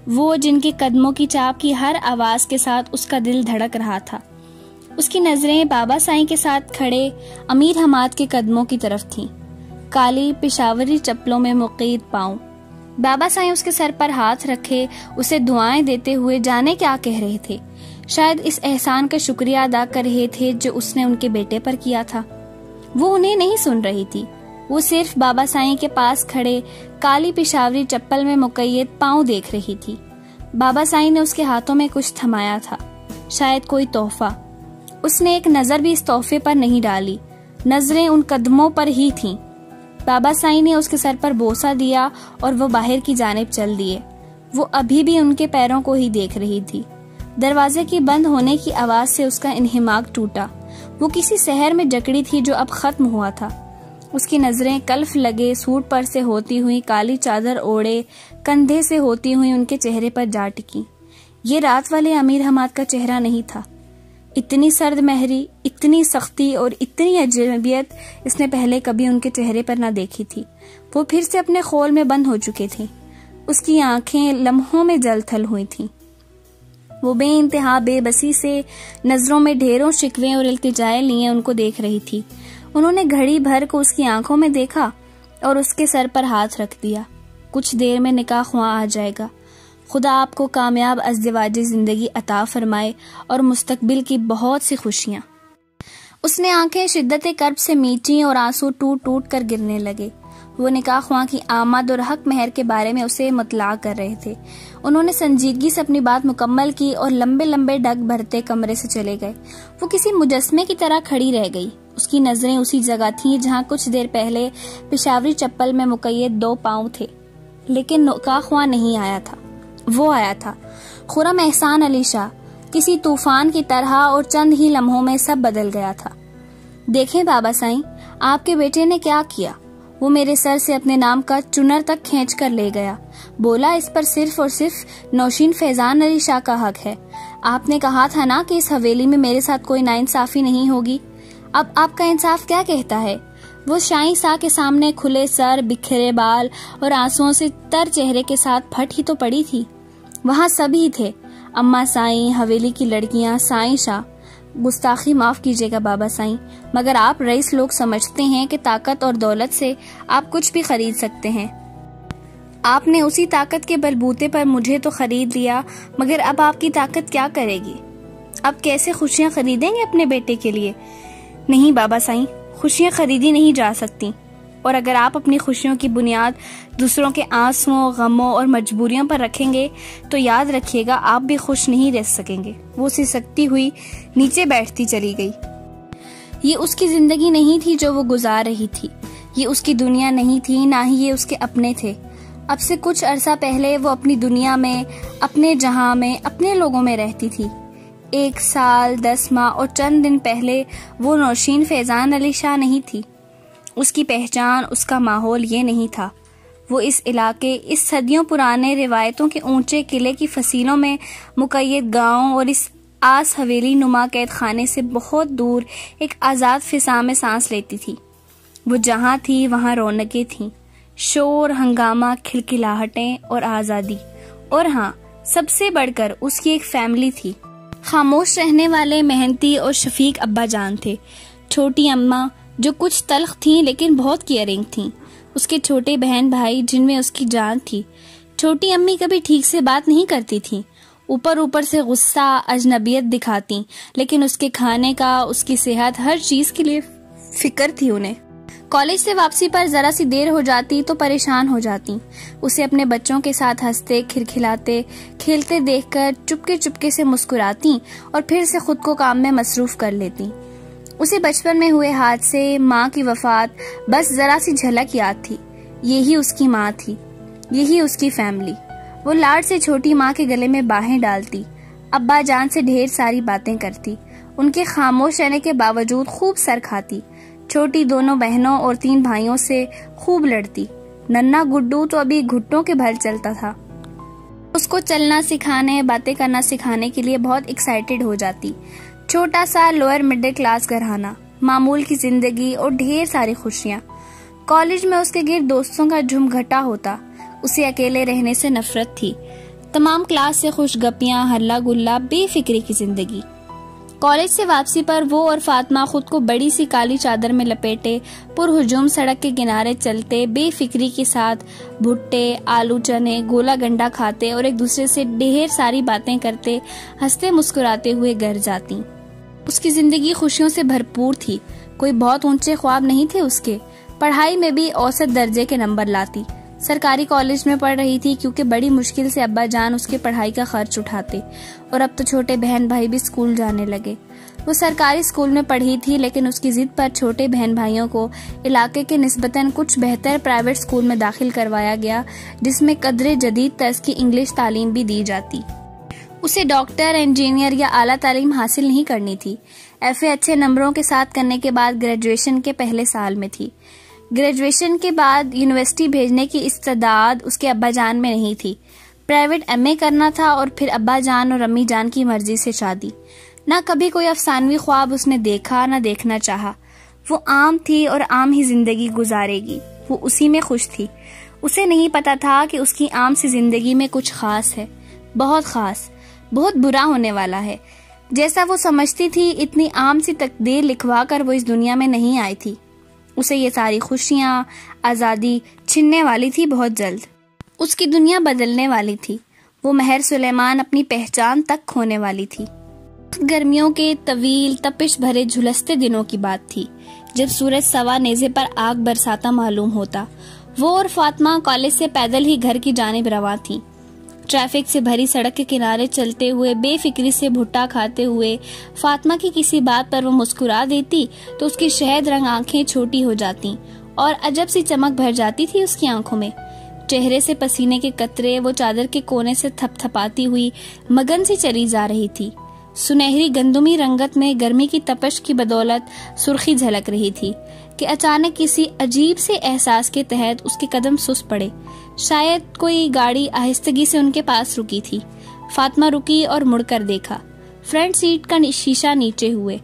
وہ جن کے قدموں کی چاپ کی ہر آواز کے ساتھ اس کا دل دھڑک رہا تھا۔ اس کی نظریں بابا سائیں کے ساتھ کھڑے امیر حماد کے قدموں کی طرف تھیں، کالی پشاوری چپلوں میں مقید پاؤں۔ بابا سائیں اس کے سر پر ہاتھ رکھے اسے دعائیں دیتے ہوئے جانے کیا کہہ رہے تھے۔ شاید اس احسان کا شکریہ ادا کر رہے تھے جو اس نے ان کے بیٹے پر کیا تھا۔ وہ انہیں نہیں سن رہی تھی، وہ صرف بابا سائیں کے پاس کھڑے کالی پشاوری چپل میں مقید پاؤں دیکھ رہی تھی۔ بابا سائیں نے اس کے ہاتھوں میں کچھ تھمایا تھا، شاید کوئی تحفہ۔ اس نے ایک نظر بھی اس تحفے پر نہیں ڈالی، نظریں ان قدموں پر ہی تھیں۔ بابا سائیں نے اس کے سر پر بوسہ دیا اور وہ باہر کی جانب چل دیے۔ وہ ابھی بھی ان کے پیروں کو ہی دیکھ رہی تھی۔ دروازے کی بند ہونے کی آواز سے اس کا انہماک ٹوٹا۔ وہ کسی سحر میں جکڑی تھی جو اب ختم ہوا تھا۔ اس کی نظریں کلف لگے سوٹ پر سے ہوتی ہوئی کالی چادر اوڑے کندھے سے ہوتی ہوئی ان کے چہرے پر جا ٹکی۔ یہ رات والے امیر حماد کا چہرہ نہیں تھا۔ اتنی سرد مہری، اتنی سختی اور اتنی اجنبیت اس نے پہلے کبھی ان کے چہرے پر نہ دیکھی تھی۔ وہ پھر سے اپنے خول میں بند ہو چکے تھے۔ اس کی آنکھیں لمحوں میں جل تھل ہوئی تھیں۔ وہ بے انتہا بے بسی سے نظروں میں ڈھیروں شکوے اور التجائے لیے ان کو دیکھ رہی تھی۔ انہوں نے گھڑی بھر کو اس کی آنکھوں میں دیکھا اور اس کے سر پر ہاتھ رکھ دیا۔ کچھ دیر میں نکاح خواں آ جائے گا۔ خدا آپ کو کامیاب ازدواجی زندگی عطا فرمائے اور مستقبل کی بہت سی خوشیاں۔ اس نے آنکھیں شدت کرب سے میچیں اور آنسو ٹوٹ ٹوٹ کر گرنے لگے۔ وہ نکاح خواں کی آمد اور حق مہر کے بارے میں اسے مطلع کر رہے تھے۔ انہوں نے سنجیدگی سے اپنی بات مکمل کی اور لمبے لمبے ڈگ بھرتے کمرے سے چلے گئے۔ وہ کسی مجسمے کی طرح کھڑی رہ گئی۔ اس کی نظریں اسی جگہ تھیں جہاں کچھ دیر پہلے پشاوری چپل میں مقید 2 پاؤں تھے، لیکن نکاح خواں نہیں آیا تھا۔ وہ آیا تھا خرم احسان علی شاہ، کسی طوفان کی طرح، اور چند ہی لمحوں میں سب بدل گیا تھا۔ دیکھیں بابا سائیں، آپ کے بیٹے نے کیا کیا۔ وہ میرے سر سے اپنے نام کا چنر تک کھینچ کر لے گیا. بولا اس پر صرف اور صرف نوشین فیضان علی شاہ کا حق ہے. آپ نے کہا تھا نا کہ اس حویلی میں میرے ساتھ کوئی ناانصافی نہیں ہوگی. اب آپ کا انصاف کیا کہتا ہے؟ وہ شاہی سا کے سامنے کھلے سر، بکھرے بال اور آنسوؤں سے تر چہرے کے ساتھ پھٹ ہی تو پڑی تھی. وہاں سبھی تھے، اماں سائیں، حویلی کی لڑکیاں، سائیں شاہ. گستاخی معاف کیجیے گا بابا سائیں، مگر آپ رئیس لوگ سمجھتے ہیں کہ طاقت اور دولت سے آپ کچھ بھی خرید سکتے ہیں. آپ نے اسی طاقت کے بلبوتے پر مجھے تو خرید لیا، مگر اب آپ کی طاقت کیا کرے گی؟ اب کیسے خوشیاں خریدیں گے اپنے بیٹے کے لیے؟ نہیں بابا سائیں، خوشیاں خریدی نہیں جا سکتی، اور اگر آپ اپنی خوشیوں کی بنیاد دوسروں کے آنسوؤں، غموں اور مجبوریوں پر رکھیں گے تو یاد رکھیے گا آپ بھی خوش نہیں رہ سکیں گے. وہ سسکتی ہوئی نیچے بیٹھتی چلی گئی. یہ اس کی زندگی نہیں تھی جو وہ گزار رہی تھی، یہ اس کی دنیا نہیں تھی، نہ ہی یہ اس کے اپنے تھے. اب سے کچھ عرصہ پہلے وہ اپنی دنیا میں، اپنے جہاں میں، اپنے لوگوں میں رہتی تھی. 1 سال 10 ماہ اور چند دن پہلے وہ نوشین فیضان علی شاہ نہیں تھی. اس کی پہچان، اس کا ماحول یہ نہیں تھا. وہ اس علاقے، اس صدیوں پرانے روایتوں کے اونچے قلعے کی فصیلوں میں مقید گاؤں اور اس آس حویلی نما قید خانے سے بہت دور ایک آزاد فضا میں سانس لیتی تھی. وہ جہاں تھی وہاں رونقیں تھیں، شور، ہنگامہ، کھلکھلاہٹیں اور آزادی. اور ہاں، سب سے بڑھ کر اس کی ایک فیملی تھی. خاموش رہنے والے محنتی اور شفیق ابا جان تھے. چھوٹی اماں جو کچھ تلخ تھیں لیکن بہت کیئرنگ تھیں. اس کے چھوٹے بہن بھائی جن میں اس کی جان تھی. چھوٹی امی کبھی ٹھیک سے بات نہیں کرتی تھیں، اوپر سے غصہ، اجنبیت دکھاتی، لیکن اس کے کھانے کا، اس کی صحت، ہر چیز کے لیے فکر تھی انہیں. کالج سے واپسی پر ذرا سی دیر ہو جاتی تو پریشان ہو جاتی. اسے اپنے بچوں کے ساتھ ہنستے، کھلکھلاتے، کھیلتے دیکھ کر چپکے سے مسکراتی اور پھر سے خود کو کام میں مصروف کر لیتی. اسے بچپن میں ہوئے حادثے، ماں کی وفات بس ذرا سی جھلک یاد تھی. یہی اس کی ماں تھی، یہی اس کی فیملی. وہ لاڈ سے چھوٹی ماں کے گلے میں باہیں ڈالتی، ابا جان سے ڈھیر ساری باتیں کرتی، ان کے خاموش رہنے کے باوجود خوب سر کھاتی. چھوٹی دونوں بہنوں اور 3 بھائیوں سے خوب لڑتی. ننا گڈو تو ابھی گھٹوں کے بھل چلتا تھا. اس کو چلنا سکھانے، باتیں کرنا سکھانے کے لیے بہت ایکسائٹیڈ ہو جاتی. چھوٹا سا لوئر مڈل کلاس گھرانہ، معمول کی زندگی اور ڈھیر ساری خوشیاں. کالج میں اس کے گرد دوستوں کا جھم گھٹا ہوتا. اسے اکیلے رہنے سے نفرت تھی. تمام کلاس سے خوش گپیاں، ہلا گلا، بے فکری کی زندگی. کالج سے واپسی پر وہ اور فاطمہ خود کو بڑی سی کالی چادر میں لپیٹے پر ہجوم سڑک کے کنارے چلتے، بے فکری کے ساتھ بھٹے، آلو چنے، گولا گنڈا کھاتے اور ایک دوسرے سے ڈھیر ساری باتیں کرتے، ہنستے مسکراتے ہوئے گھر جاتی. اس کی زندگی خوشیوں سے بھرپور تھی. کوئی بہت اونچے خواب نہیں تھے اس کے. پڑھائی میں بھی اوسط درجے کے نمبر لاتی. سرکاری کالج میں پڑھ رہی تھی کیونکہ بڑی مشکل سے ابا جان اس کے پڑھائی کا خرچ اٹھاتے، اور اب تو چھوٹے بہن بھائی بھی اسکول جانے لگے. وہ سرکاری اسکول میں پڑھی تھی، لیکن اس کی ضد پر چھوٹے بہن بھائیوں کو علاقے کے نسبتاً کچھ بہتر پرائیویٹ اسکول میں داخل کروایا گیا، جس میں قدر جدید طرز کی انگلش تعلیم بھی دی جاتی. اسے ڈاکٹر، انجینئر یا اعلیٰ تعلیم حاصل نہیں کرنی تھی. ایف اے اچھے نمبروں کے ساتھ کرنے کے بعد گریجویشن کے پہلے سال میں تھی. گریجویشن کے بعد یونیورسٹی بھیجنے کی استعداد اس کے ابا جان میں نہیں تھی. پرائیویٹ ایم اے کرنا تھا اور پھر ابا جان اور امی جان کی مرضی سے شادی. نہ کبھی کوئی افسانوی خواب اس نے دیکھا، نہ دیکھنا چاہا. وہ عام تھی اور عام ہی زندگی گزارے گی. وہ اسی میں خوش تھی. اسے نہیں پتا تھا کہ اس کی عام سی زندگی میں کچھ خاص ہے، بہت خاص، بہت برا ہونے والا ہے. جیسا وہ سمجھتی تھی اتنی عام سی تقدیر لکھوا کر وہ اس دنیا میں نہیں آئی تھی. اسے یہ ساری خوشیاں، آزادی چھننے والی تھی بہت جلد. اس کی دنیا بدلنے والی تھی. وہ مہر سلیمان اپنی پہچان تک کھونے والی تھی. گرمیوں کے طویل تپش بھرے جھلستے دنوں کی بات تھی جب سورج سوا نیزے پر آگ برساتا معلوم ہوتا. وہ اور فاطمہ کالج سے پیدل ہی گھر کی جانب رواں تھیں. ٹریفک سے بھری سڑک کے کنارے چلتے ہوئے، بے فکری سے بھٹا کھاتے ہوئے فاطمہ کی کسی بات پر وہ مسکرا دیتی تو اس کی شہد رنگ آنکھیں چھوٹی ہو جاتی اور عجب سی چمک بھر جاتی تھی اس کی آنکھوں میں. چہرے سے پسینے کے قطرے وہ چادر کے کونے سے تھپ تھپاتی ہوئی مگن سی چلی جا رہی تھی. سنہری گندمی رنگت میں گرمی کی تپش کی بدولت سرخی جھلک رہی تھی کہ اچانک کسی عجیب سے احساس کے تحت اس کے قدم سست پڑے. شاید کوئی گاڑی آہستگی سے ان کے پاس رکی تھی. فاطمہ رکی اور مڑ کر دیکھا. فرنٹ سیٹ کا شیشہ نیچے ہوئے.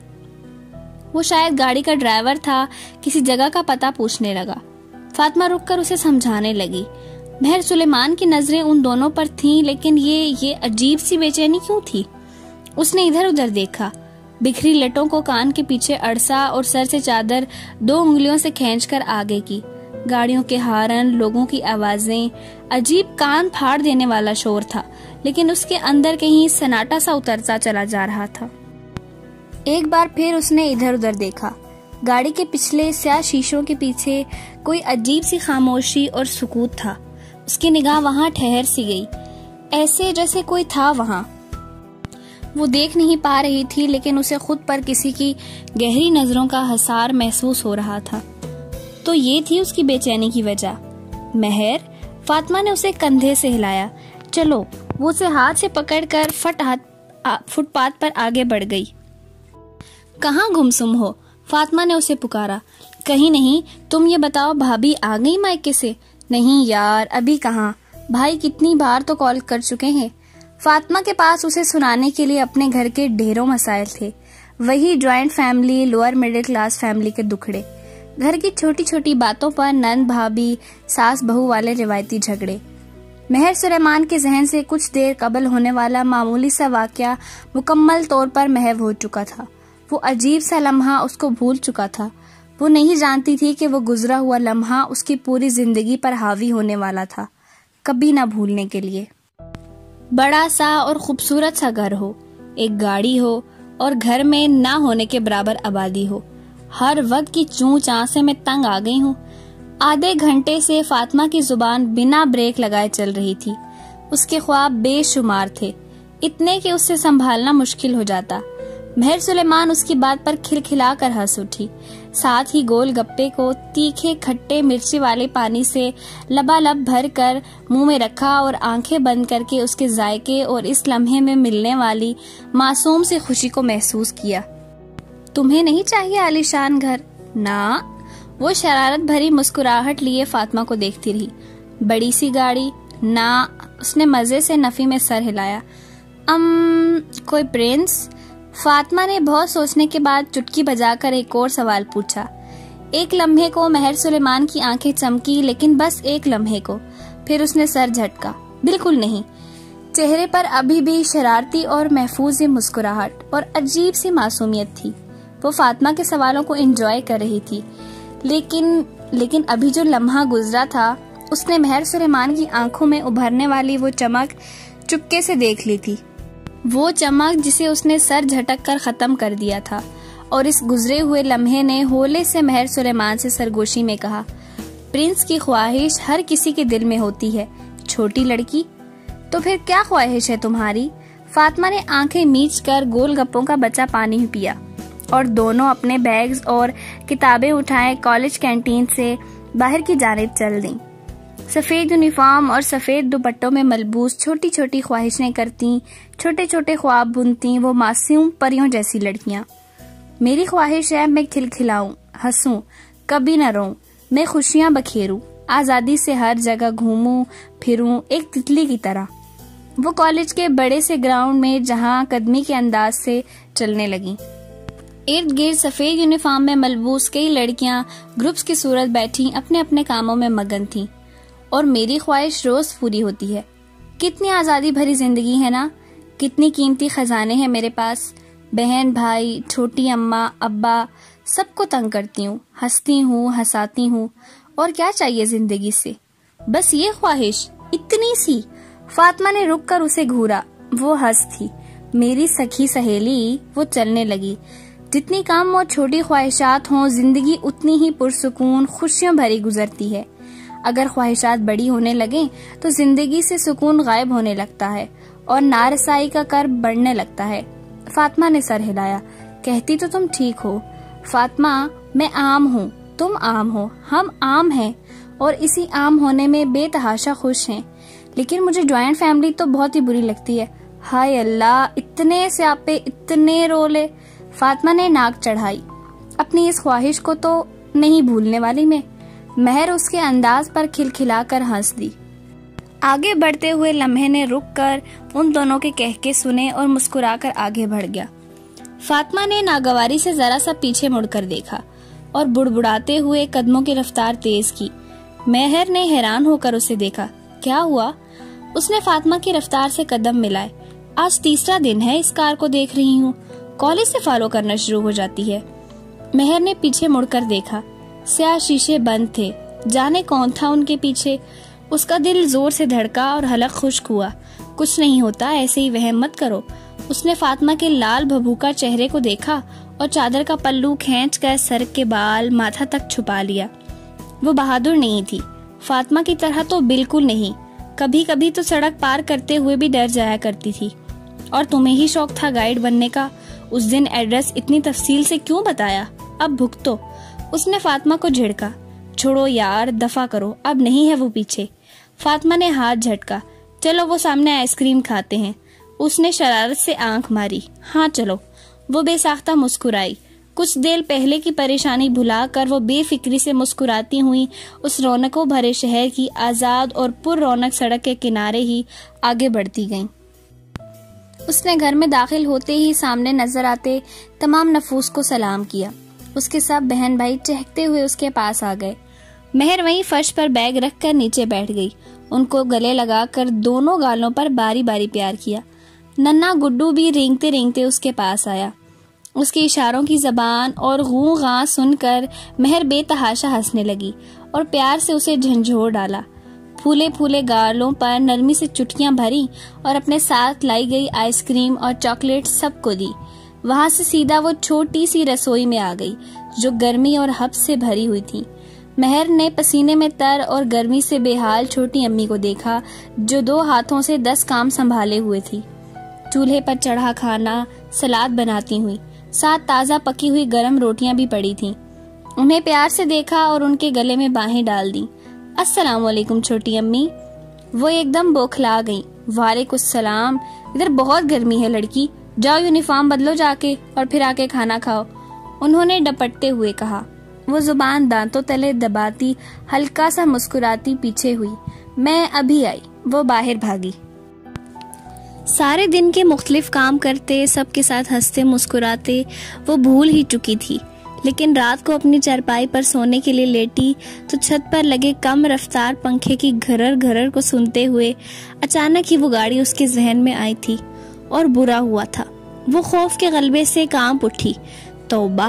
وہ شاید گاڑی کا ڈرائیور تھا. کسی جگہ کا پتہ پوچھنے لگا. فاطمہ رک کر اسے سمجھانے لگی. مہر سلیمان کی نظریں ان دونوں پر تھیں، لیکن یہ عجیب سی بے چینی کیوں تھی؟ اس نے ادھر ادھر دیکھا. بکھری لٹوں کو کان کے پیچھے اڑسا اور سر سے چادر 2 انگلیوں سے کھینچ کر آگے کی. گاڑیوں کے ہارن، لوگوں کی آوازیں، عجیب کان پھاڑ دینے والا شور تھا، لیکن اس کے اندر کہیں سناٹا سا اترتا چلا جا رہا تھا. ایک بار پھر اس نے ادھر ادھر دیکھا. گاڑی کے پچھلے سیاہ شیشوں کے پیچھے کوئی عجیب سی خاموشی اور سکوت تھا. اس کی نگاہ وہاں ٹھہر سی گئی، ایسے جیسے کوئی تھا وہاں. وہ دیکھ نہیں پا رہی تھی، لیکن اسے خود پر کسی کی گہری نظروں کا حصار محسوس ہو رہا تھا. تو یہ تھی اس کی بے چینی کی وجہ. مہر، فاطمہ نے اسے کندھے سے ہلایا. چلو. وہ اسے ہاتھ سے پکڑ کر فٹ پاتھ پر آگے بڑھ گئی. کہاں گمسم ہو؟ فاطمہ نے اسے پکارا. کہیں نہیں. تم یہ بتاؤ، بھابھی آ گئی مائکے سے؟ نہیں یار، ابھی کہاں. بھائی کتنی بار تو کال کر چکے ہیں. فاطمہ کے پاس اسے سنانے کے لیے اپنے گھر کے ڈھیروں مسائل تھے. وہی joint family, lower middle class family کے دکھڑے. گھر کی چھوٹی چھوٹی باتوں پر نند بھابھی ساس بہو والے روایتی جھگڑے. مہر سلیمان کے ذہن سے کچھ دیر قبل ہونے والا معمولی سا واقعہ مکمل طور پر محو ہو چکا تھا. وہ عجیب سا لمحہ اس کو بھول چکا تھا. وہ نہیں جانتی تھی کہ وہ گزرا ہوا لمحہ اس کی پوری زندگی پر حاوی ہونے والا تھا، کبھی نہ بھولنے کے لیے. بڑا سا اور خوبصورت سا گھر ہو، ایک گاڑی ہو، اور گھر میں نہ ہونے کے برابر آبادی ہو. ہر وقت کی چوں چاں سے میں تنگ آ گئی ہوں. آدھے گھنٹے سے فاطمہ کی زبان بنا بریک لگائے چل رہی تھی. اس کے خواب بے شمار تھے، اتنے کہ اس سے سنبھالنا مشکل ہو جاتا. مہر سلیمان اس کی بات پر کھلکھلا کر ہنس اٹھی. ساتھ ہی گول گپے کو تیکھے کھٹے مرچی والے پانی سے لبالب بھر کر منہ میں رکھا اور آنکھیں بند کر کے اس کے ذائقے اور اس لمحے میں ملنے والی معصوم سی خوشی کو محسوس کیا. تمہیں نہیں چاہیے عالیشان گھر؟ نہ. وہ شرارت بھری مسکراہٹ لیے فاطمہ کو دیکھتی رہی. بڑی سی گاڑی؟ نہ. اس نے مزے سے نفی میں سر ہلایا. کوئی پرنس؟ فاطمہ نے بہت سوچنے کے بعد چٹکی بجا کر ایک اور سوال پوچھا. ایک لمحے کو مہر سلیمان کی آنکھیں چمکی، لیکن بس ایک لمحے کو. پھر اس نے سر جھٹکا. بالکل نہیں. چہرے پر ابھی بھی شرارتی اور محفوظ مسکراہٹ اور عجیب سی معصومیت تھی. وہ فاطمہ کے سوالوں کو انجوائے کر رہی تھی، لیکن ابھی جو لمحہ گزرا تھا اس نے مہر سلیمان کی آنکھوں میں ابھرنے والی وہ چمک چپکے سے دیکھ لی تھی. وہ چمک جسے اس نے سر جھٹک کر ختم کر دیا تھا. اور اس گزرے ہوئے لمحے نے ہولے سے مہر سلیمان سے سرگوشی میں کہا، پرنس کی خواہش ہر کسی کے دل میں ہوتی ہے، چھوٹی لڑکی. تو پھر کیا خواہش ہے تمہاری؟ فاطمہ نے آنکھیں میچ کر گول گپوں کا بچا پانی پیا اور دونوں اپنے بیگز اور کتابیں اٹھائے کالج کینٹین سے باہر کی جانب چل دیں. سفید یونیفارم اور سفید دوپٹوں میں ملبوس چھوٹی چھوٹی خواہشیں کرتی، چھوٹے چھوٹے خواب بنتی وہ معصوم پریوں جیسی لڑکیاں. میری خواہش ہے میں کھلکھلاؤں، ہنسوں، کبھی نہ روؤں، میں خوشیاں بکھیروں، آزادی سے ہر جگہ گھوموں پھروں ایک تتلی کی طرح. وہ کالج کے بڑے سے گراؤنڈ میں جہاں قدمی کے انداز سے چلنے لگیں. ارد گرد سفید یونیفارم میں ملبوس کئی لڑکیاں گروپس کی صورت بیٹھی اپنے اپنے کاموں میں مگن تھیں. اور میری خواہش روز پوری ہوتی ہے. کتنی آزادی بھری زندگی ہے نا، کتنی قیمتی خزانے ہیں میرے پاس. بہن بھائی، چھوٹی اماں ابا، سب کو تنگ کرتی ہوں، ہنستی ہوں، ہنساتی ہوں. اور کیا چاہیے زندگی سے؟ بس یہ خواہش، اتنی سی. فاطمہ نے رک کر اسے گھورا. وہ ہنس تھی. میری سکھی سہیلی. وہ چلنے لگی. جتنی کم اور چھوٹی خواہشات ہوں زندگی اتنی ہی پرسکون خوشیوں بھری گزرتی ہے. اگر خواہشات بڑی ہونے لگیں تو زندگی سے سکون غائب ہونے لگتا ہے اور نارسائی کا کرب بڑھنے لگتا ہے. فاطمہ نے سر ہلایا. کہتی تو تم ٹھیک ہو فاطمہ، میں عام ہوں، تم عام ہو، ہم عام ہیں اور اسی عام ہونے میں بے تحاشا خوش ہیں. لیکن مجھے جوائنٹ فیملی تو بہت ہی بری لگتی ہے. ہائے اللہ، اتنے سیاپے، اتنے رولے۔ فاطمہ نے ناک چڑھائی، اپنی اس خواہش کو تو نہیں بھولنے والی میں۔ مہر اس کے انداز پر کھلکھلا کر ہنس دی۔ آگے بڑھتے ہوئے لمحے نے رک کر ان دونوں کے کہکے سنے اور مسکرا کر آگے بڑھ گیا۔ فاطمہ نے ناگواری سے ذرا سا پیچھے مڑ کر دیکھا اور بڑبڑاتے ہوئے قدموں کی رفتار تیز کی۔ مہر نے حیران ہو کر اسے دیکھا۔ کیا ہوا؟ اس نے فاطمہ کی رفتار سے قدم ملائے۔ آج تیسرا دن ہے اس کار کو دیکھ رہی ہوں، کالج سے فالو کرنا شروع ہو جاتی ہے۔ مہر نے پیچھے مڑ کر دیکھا، سیاہ شیشے بند تھے، جانے کون تھا ان کے پیچھے۔ اس کا دل زور سے دھڑکا اور حلق خشک ہوا۔ کچھ نہیں ہوتا، ایسے ہی وہم مت کرو۔ اس نے فاطمہ کے لال بھبوکا چہرے کو دیکھا اور چادر کا پلو کھینچ کر سر کے بال ماتھا تک چھپا لیا۔ وہ بہادر نہیں تھی، فاطمہ کی طرح تو بالکل نہیں۔ کبھی کبھی تو سڑک پار کرتے ہوئے بھی ڈر جایا کرتی تھی۔ اور تمہیں ہی شوق تھا گائیڈ بننے کا، اس دن ایڈریس اتنی تفصیل سے کیوں بتایا؟ اب بھگتو۔ اس نے فاطمہ کو جھڑکا۔ چھوڑو یار، دفع کرو، اب نہیں ہے وہ پیچھے۔ فاطمہ نے ہاتھ جھٹکا۔ چلو وہ سامنے آئس کریم کھاتے ہیں۔ اس نے شرارت سے آنکھ ماری۔ ہاں چلو۔ وہ بے ساختہ مسکرائی۔ کچھ دیر پہلے کی پریشانی بھلا کر وہ بے فکری سے مسکراتی ہوئی اس رونقوں بھرے شہر کی آزاد اور پر رونق سڑک کے کنارے ہی آگے بڑھتی گئیں۔ اس نے گھر میں داخل ہوتے ہی سامنے نظر آتے تمام نفوس کو سلام کیا۔ اس کے سب بہن بھائی چہکتے ہوئے اس کے پاس آ گئے۔ مہر وہیں فرش پر بیگ رکھ کر نیچے بیٹھ گئی۔ ان کو گلے لگا کر دونوں گالوں پر باری باری پیار کیا۔ ننا گڈو بھی رینگتے رینگتے اس کے پاس آیا۔ اس کے اشاروں کی زبان اور غوں غاں سن کر مہر بے تحاشا ہنسنے لگی اور پیار سے اسے جھنجھوڑ ڈالا۔ پھولے پھولے گالوں پر نرمی سے چٹکیاں بھری اور اپنے ساتھ لائی گئی آئس کریم اور چاکلیٹ سب کو دی۔ وہاں سے سیدھا وہ چھوٹی سی رسوئی میں آ گئی جو گرمی اور حبس سے بھری ہوئی تھی۔ مہر نے پسینے میں تر اور گرمی سے بے حال چھوٹی امی کو دیکھا جو 2 ہاتھوں سے 10 کام سنبھالے ہوئے تھی۔ چولہے پر چڑھا کھانا سلاد بناتی ہوئی، ساتھ تازہ پکی ہوئی گرم روٹیاں بھی پڑی تھیں۔ انہیں پیار سے دیکھا اور ان کے گلے میں باہیں ڈال دیں۔ السلام علیکم چھوٹی امی۔ وہ ایک دم بوکھلا گئی۔ وعلیکم السلام، ادھر بہت گرمی ہے لڑکی، جاؤ یونیفارم بدلو جا کے اور پھر آ کے کھانا کھاؤ، انہوں نے ڈپٹتے ہوئے کہا۔ وہ زبان دانتوں تلے دباتی ہلکا سا مسکراتی پیچھے ہوئی۔ میں ابھی آئی۔ وہ باہر بھاگی۔ سارے دن کے مختلف کام کرتے، سب کے ساتھ ہنستے مسکراتے وہ بھول ہی چکی تھی، لیکن رات کو اپنی چارپائی پر سونے کے لیے لیٹی تو چھت پر لگے کم رفتار پنکھے کی گھرر گھرر کو سنتے ہوئے اچانک ہی وہ گاڑی اس کے ذہن میں آئی تھی اور برا ہوا تھا۔ وہ خوف کے غلبے سے کانپ اٹھی۔ توبہ!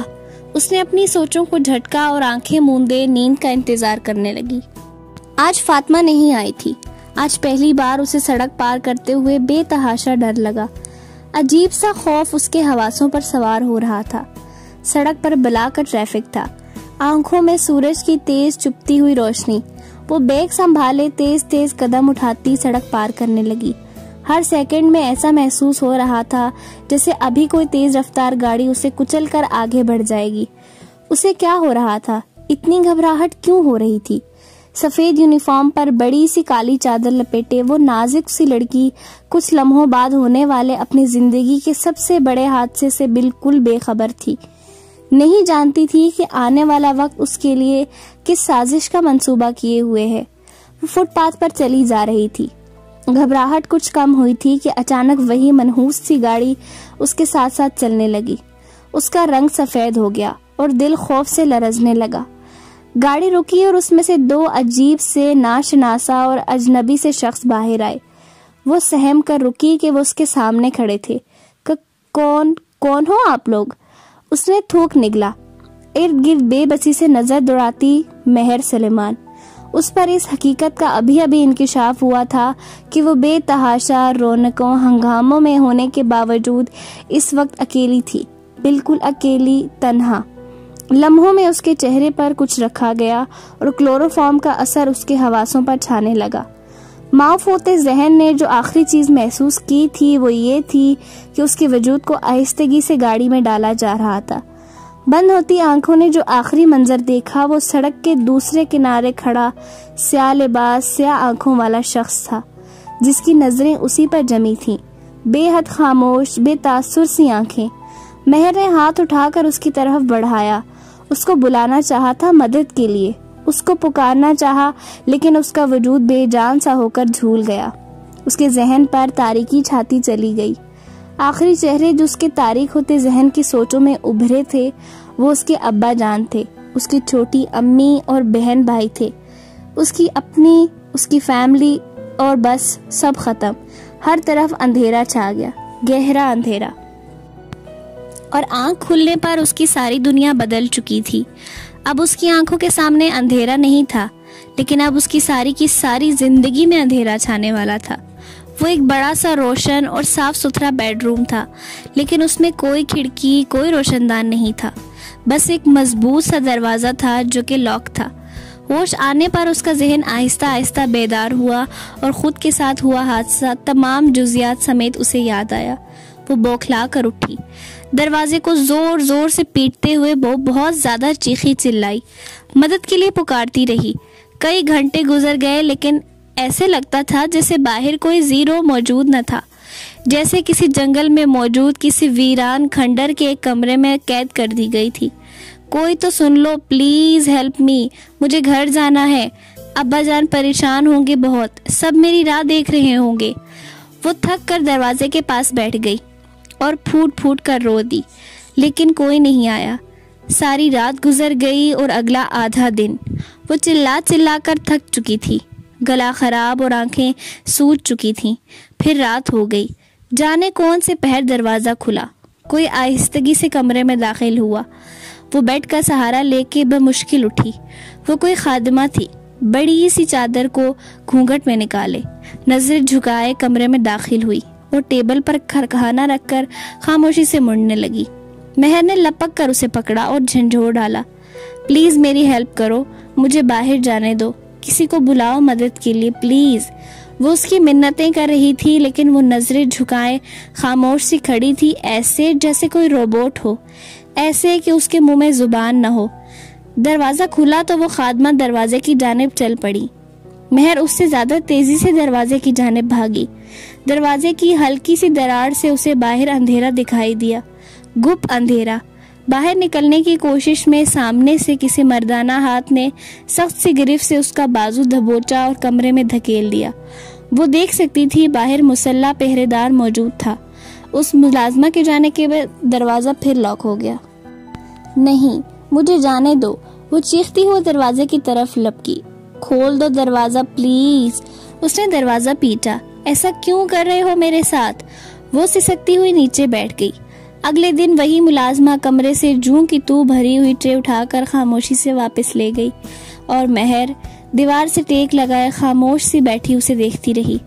اس نے اپنی سوچوں کو جھٹکا اور آنکھیں موندے نیند کا انتظار کرنے لگی۔ آج فاطمہ نہیں آئی تھی۔ آج پہلی بار اسے سڑک پار کرتے ہوئے بے تحاشا ڈر لگا۔ عجیب سا خوف اس کے حواسوں پر سوار ہو رہا تھا۔ سڑک پر بلا کر ٹریفک تھا، آنکھوں میں سورج کی تیز چپتی ہوئی روشنی۔ وہ بیگ سنبھالے تیز تیز قدم اٹھاتی سڑک پار کرنے لگی۔ ہر سیکنڈ میں ایسا محسوس ہو رہا تھا جیسے ابھی کوئی تیز رفتار گاڑی اسے کچل کر آگے بڑھ جائے گی۔ اسے کیا ہو رہا تھا؟ اتنی گھبراہٹ کیوں ہو رہی تھی؟ سفید یونیفارم پر بڑی سی کالی چادر لپیٹے وہ نازک سی لڑکی کچھ لمحوں بعد ہونے والے اپنی زندگی کے سب سے بڑے حادثے سے بالکل بے خبر تھی۔ نہیں جانتی تھی کہ آنے والا وقت اس کے لیے کس سازش کا منصوبہ کیے ہوئے ہے۔ وہ فٹ پاتھ پر چلی جا رہی تھی۔ گھبراہٹ کچھ کم ہوئی تھی کہ اچانک وہی منحوس سی گاڑی اس کے ساتھ ساتھ چلنے لگی۔ اس کا رنگ سفید ہو گیا اور دل خوف سے لرزنے لگا۔ گاڑی رکی اور اس میں سے 2 عجیب سے ناشناسا اور اجنبی سے شخص باہر آئے۔ وہ سہم کر رکی کہ وہ اس کے سامنے کھڑے تھے۔ کون ہو آپ لوگ؟ اس نے تھوک نگلا۔ ارد گرد بے بسی سے نظر دوڑاتی مہر سلیمان۔ اس پر اس حقیقت کا ابھی انکشاف ہوا تھا کہ وہ بے تحاشا رونقوں ہنگاموں میں ہونے کے باوجود اس وقت اکیلی تھی، بالکل اکیلی، تنہا۔ لمحوں میں اس کے چہرے پر کچھ رکھا گیا اور کلوروفارم کا اثر اس کے حواسوں پر چھانے لگا۔ معاف ہوتے ذہن نے جو آخری چیز محسوس کی تھی وہ یہ تھی کہ اس کے وجود کو آہستگی سے گاڑی میں ڈالا جا رہا تھا۔ بند ہوتی آنکھوں نے جو آخری منظر دیکھا وہ سڑک کے دوسرے کنارے کھڑا سیاہ لباس سیاہ آنکھوں والا شخص تھا جس کی نظریں اسی پر جمی تھیں۔ بے حد خاموش، بے تاثر سی آنکھیں۔ مہر نے ہاتھ اٹھا کر اس کی طرف بڑھایا، اس کو بلانا چاہا تھا مدد کے لیے، اس کو پکارنا چاہا، لیکن اس کا وجود بے جان سا ہو کر جھول گیا۔ اس کے ذہن پر تاریکی چھاتی چلی گئی۔ آخری چہرے جو اس کے تاریک ہوتے ذہن کی سوچوں میں ابھرے تھے وہ اس کے ابا جان تھے، اس کی چھوٹی امی اور بہن بھائی تھے، اس کی اپنی، اس کی فیملی، اور بس سب ختم۔ ہر طرف اندھیرا چھا گیا، گہرا اندھیرا، اور آنکھ کھلنے پر اس کی ساری دنیا بدل چکی تھی۔ اب اس کی آنکھوں کے سامنے اندھیرا نہیں تھا، لیکن اب اس کی ساری زندگی میں اندھیرا چھانے والا تھا۔ وہ ایک بڑا سا روشن اور صاف ستھرا بیڈ روم تھا، لیکن اس میں کوئی کھڑکی، کوئی روشن دان نہیں تھا، بس ایک مضبوط سا دروازہ تھا جو کہ لاک تھا۔ ہوش آنے پر اس کا ذہن آہستہ آہستہ بیدار ہوا اور خود کے ساتھ ہوا حادثہ تمام جزیات سمیت اسے یاد آیا۔ وہ بوکھلا کر اٹھی، دروازے کو زور زور سے پیٹتے ہوئے وہ بہت زیادہ چیخی چلائی، مدد کے لیے پکارتی رہی۔ کئی گھنٹے گزر گئے، لیکن ایسے لگتا تھا جیسے باہر کوئی زیرو موجود نہ تھا، جیسے کسی جنگل میں موجود کسی ویران کھنڈر کے ایک کمرے میں قید کر دی گئی تھی۔ کوئی تو سن لو، پلیز ہیلپ می، مجھے گھر جانا ہے، ابا جان پریشان ہوں گے بہت، سب میری راہ دیکھ رہے ہوں گے۔ وہ تھک کر دروازے کے پاس بیٹھ گئی اور پھوٹ پھوٹ کر رو دی، لیکن کوئی نہیں آیا۔ ساری رات گزر گئی اور اگلا آدھا دن۔ وہ چلا چلا کر تھک چکی تھی، گلا خراب اور آنکھیں سوج چکی تھیں۔ پھر رات ہو گئی، جانے کون سے پہر دروازہ کھلا، کوئی آہستگی سے کمرے میں داخل ہوا۔ وہ بیڈ کا سہارا لے کے بمشکل اٹھی۔ وہ کوئی خادمہ تھی، بڑی سی چادر کو گھونگھٹ میں نکالے، نظر جھکائے کمرے میں داخل ہوئی اور ٹیبل پر کھانا رکھ کر خاموشی سے مڑنے لگی۔ مہر نے لپک کر اسے پکڑا اور جھنجھوڑ ڈالا، پلیز میری ہیلپ کرو، مجھے باہر جانے دو، کسی کو بلاؤ مدد کے لیے پلیز۔ وہ اس کی منتیں کر رہی تھی، لیکن وہ نظریں جھکائے خاموش سی کھڑی تھی، ایسے جیسے کوئی روبوٹ ہو، ایسے کہ اس کے منہ میں زبان نہ ہو۔ دروازہ کھلا تو وہ خادمہ دروازے کی جانب چل پڑی۔ مہر اس سے زیادہ تیزی سے دروازے کی جانب بھاگی۔ دروازے کی ہلکی سی دراڑ سے اسے باہر اندھیرا دکھائی دیا، گپ اندھیرا۔ باہر نکلنے کی کوشش میں سامنے سے کسی مردانہ ہاتھ نے سخت سی گرفت سے اس کا بازو دبوچا اور کمرے میں دھکیل دیا۔ وہ دیکھ سکتی تھی باہر مسلح پہرے دار موجود تھا۔ اس ملازمہ کے جانے کے بعد دروازہ پھر لاک ہو گیا۔ نہیں، مجھے جانے دو، وہ چیختی ہوئے دروازے کی طرف لپکی۔ کھول دو دروازہ پلیز۔ اس نے دروازہ پیٹا۔ ایسا کیوں کر رہے ہو میرے ساتھ؟ وہ سسکتی ہوئی نیچے بیٹھ گئی۔ اگلے دن وہی ملازمہ کمرے سے جوں کی تو بھری ہوئی ٹرے اٹھا کر خاموشی سے واپس لے گئی، اور مہر دیوار سے ٹیک لگائے خاموش سی بیٹھی اسے دیکھتی رہی۔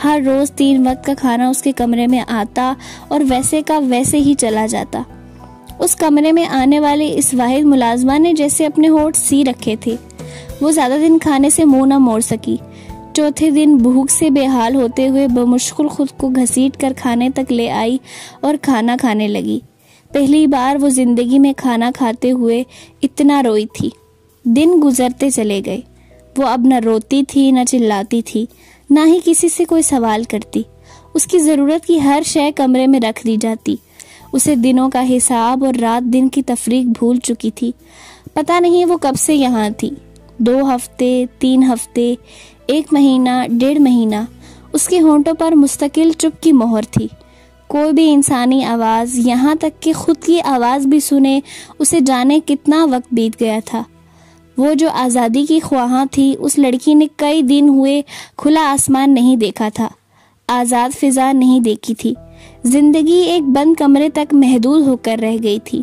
ہر روز 3 وقت کا کھانا اس کے کمرے میں آتا اور ویسے کا ویسے ہی چلا جاتا۔ اس کمرے میں آنے والے اس واحد ملازمہ نے جیسے اپنے ہونٹ سی رکھے تھے۔ وہ زیادہ دن کھانے سے منہ نہ موڑ سکی۔ چوتھے دن بھوک سے بے حال ہوتے ہوئے بمشکل خود کو گھسیٹ کر کھانے تک لے آئی اور کھانا کھانے لگی۔ پہلی بار وہ زندگی میں کھانا کھاتے ہوئے اتنا روئی تھی۔ دن گزرتے چلے گئے۔ وہ اب نہ روتی تھی، نہ چلاتی تھی، نہ ہی کسی سے کوئی سوال کرتی۔ اس کی ضرورت کی ہر شے کمرے میں رکھ دی جاتی۔ اسے دنوں کا حساب اور رات دن کی تفریق بھول چکی تھی۔ پتہ نہیں وہ کب سے یہاں تھی، 2 ہفتے، 3 ہفتے، 1 مہینہ، 1.5 مہینہ۔ اس کے ہونٹوں پر مستقل چپ کی مہر تھی۔ کوئی بھی انسانی آواز، یہاں تک کہ خود کی آواز بھی سنے اسے جانے کتنا وقت بیت گیا تھا۔ وہ جو آزادی کی خواہاں تھی، اس لڑکی نے کئی دن ہوئے کھلا آسمان نہیں دیکھا تھا، آزاد فضا نہیں دیکھی تھی۔ زندگی ایک بند کمرے تک محدود ہو کر رہ گئی تھی۔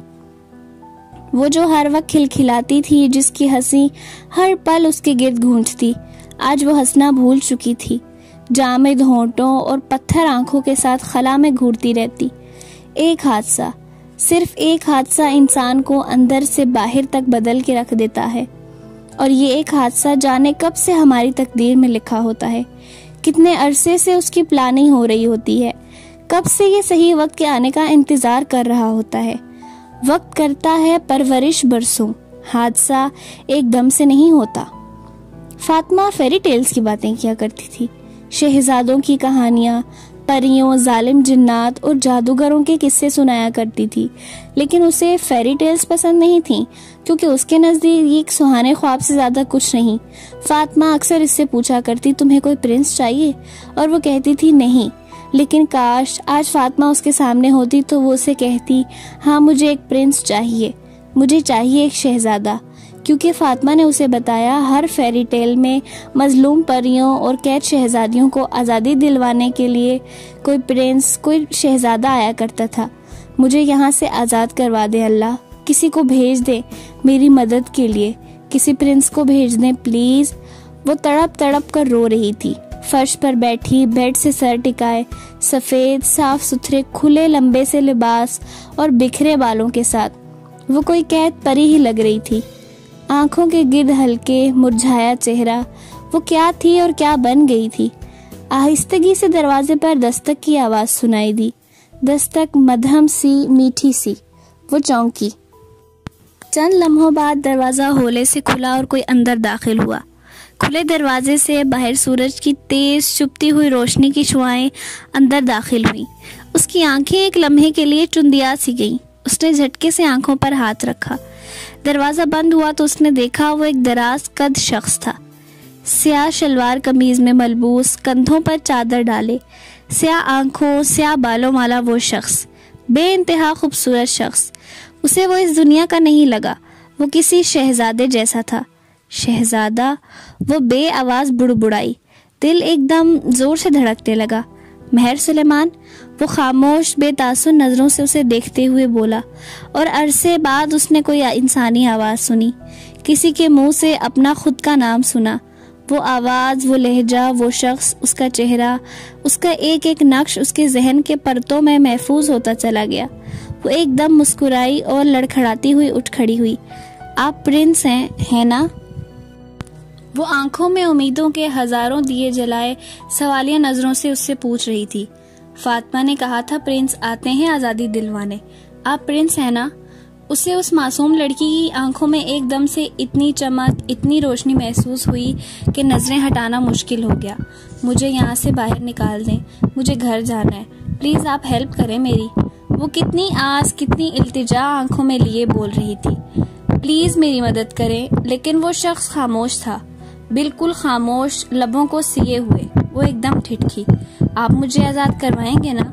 وہ جو ہر وقت کھلکھلاتی تھی، جس کی ہنسی ہر پل اس کے گرد گھونجتی، آج وہ ہنسنا بھول چکی تھی۔ جامد ہونٹوں اور پتھر آنکھوں کے ساتھ خلا میں گھورتی رہتی۔ ایک حادثہ، صرف ایک حادثہ انسان کو اندر سے باہر تک بدل کے رکھ دیتا ہے، اور یہ ایک حادثہ جانے کب سے ہماری تقدیر میں لکھا ہوتا ہے، کتنے عرصے سے اس کی پلاننگ ہو رہی ہوتی ہے، کب سے یہ صحیح وقت کے آنے کا انتظار کر رہا ہوتا ہے۔ وقت کرتا ہے پرورش برسوں، حادثہ ایک دم سے نہیں ہوتا۔ فاطمہ فیری ٹیلز کی باتیں کیا کرتی تھی، شہزادوں کی کہانیاں، پریوں، ظالم جنات اور جادوگروں کے قصے سنایا کرتی تھی، لیکن اسے فیری ٹیلز پسند نہیں تھیں کیونکہ اس کے نزدیک سہانے خواب سے زیادہ کچھ نہیں۔ فاطمہ اکثر اس سے پوچھا کرتی تمہیں کوئی پرنس چاہیے، اور وہ کہتی تھی نہیں، لیکن کاش آج فاطمہ اس کے سامنے ہوتی تو وہ اسے کہتی ہاں مجھے ایک پرنس چاہیے، مجھے چاہیے ایک شہزادہ، کیونکہ فاطمہ نے اسے بتایا ہر فیری ٹیل میں مظلوم پریوں اور قید شہزادیوں کو آزادی دلوانے کے لیے کوئی پرنس، کوئی شہزادہ آیا کرتا تھا۔ مجھے یہاں سے آزاد کروا دے اللہ، کسی کو بھیج دے میری مدد کے لیے، کسی پرنس کو بھیج دیں پلیز۔ وہ تڑپ تڑپ کر رو رہی تھی، فرش پر بیٹھی، بیڈ سے سر ٹکائے، سفید صاف ستھرے کھلے لمبے سے لباس اور بکھرے بالوں کے ساتھ وہ کوئی قید پری ہی لگ رہی تھی۔ آنکھوں کے گرد ہلکے مرجھایا چہرہ، وہ کیا تھی اور کیا بن گئی تھی؟ آہستگی سے دروازے پر دستک کی آواز سنائی دی، دستک مدھم سی، میٹھی سی۔ وہ چونکی۔ چند لمحوں بعد دروازہ ہولے سے کھلا اور کوئی اندر داخل ہوا۔ کھلے دروازے سے باہر سورج کی تیز چپتی ہوئی روشنی کی شعاعیں اندر داخل ہوئیں۔ اس کی آنکھیں ایک لمحے کے لیے چندیا سی گئیں۔ اس نے جھٹکے سے آنکھوں پر ہاتھ رکھا۔ دروازہ بند ہوا تو اس نے دیکھا وہ ایک دراز قد شخص تھا، سیاہ شلوار قمیض میں ملبوس، کندھوں پر چادر ڈالے، سیاہ آنکھوں، سیاہ بالوں والا وہ شخص، بے انتہا خوبصورت شخص۔ اسے وہ اس دنیا کا نہیں لگا، وہ کسی شہزادے جیسا تھا۔ شہزادہ؟ وہ بے آواز بڑبڑائی، دل ایک دم زور سے دھڑکنے لگا۔ مہر سلیمان؟ وہ خاموش بے تاثر نظروں سے اسے دیکھتے ہوئے بولا، اور عرصے بعد اس نے کوئی انسانی آواز سنی، کسی کے منہ سے اپنا خود کا نام سنا۔ وہ آواز، وہ لہجہ، وہ شخص، اس کا چہرہ، اس کا ایک ایک نقش اس کے ذہن کے پرتوں میں محفوظ ہوتا چلا گیا۔ وہ ایک دم مسکرائی اور لڑکھڑاتی ہوئی اٹھ کھڑی ہوئی۔ آپ پرنس ہیں، ہے نا؟ وہ آنکھوں میں امیدوں کے ہزاروں دیے جلائے سوالیہ نظروں سے اس سے پوچھ رہی تھی۔ فاطمہ نے کہا تھا پرنس آتے ہیں آزادی دلوانے۔ آپ پرنس ہیں نا؟ اسے اس معصوم لڑکی کی آنکھوں میں ایک دم سے اتنی چمک، اتنی روشنی محسوس ہوئی کہ نظریں ہٹانا مشکل ہو گیا۔ مجھے یہاں سے باہر نکال دیں، مجھے گھر جانا ہے، پلیز آپ ہیلپ کریں میری۔ وہ کتنی آس، کتنی التجا آنکھوں میں لیے بول رہی تھی، پلیز میری مدد کریں، لیکن وہ شخص خاموش تھا، بالکل خاموش، لبوں کو سیے ہوئے۔ وہ ایک دم ٹھٹکی۔ آپ مجھے آزاد کروائیں گے نا؟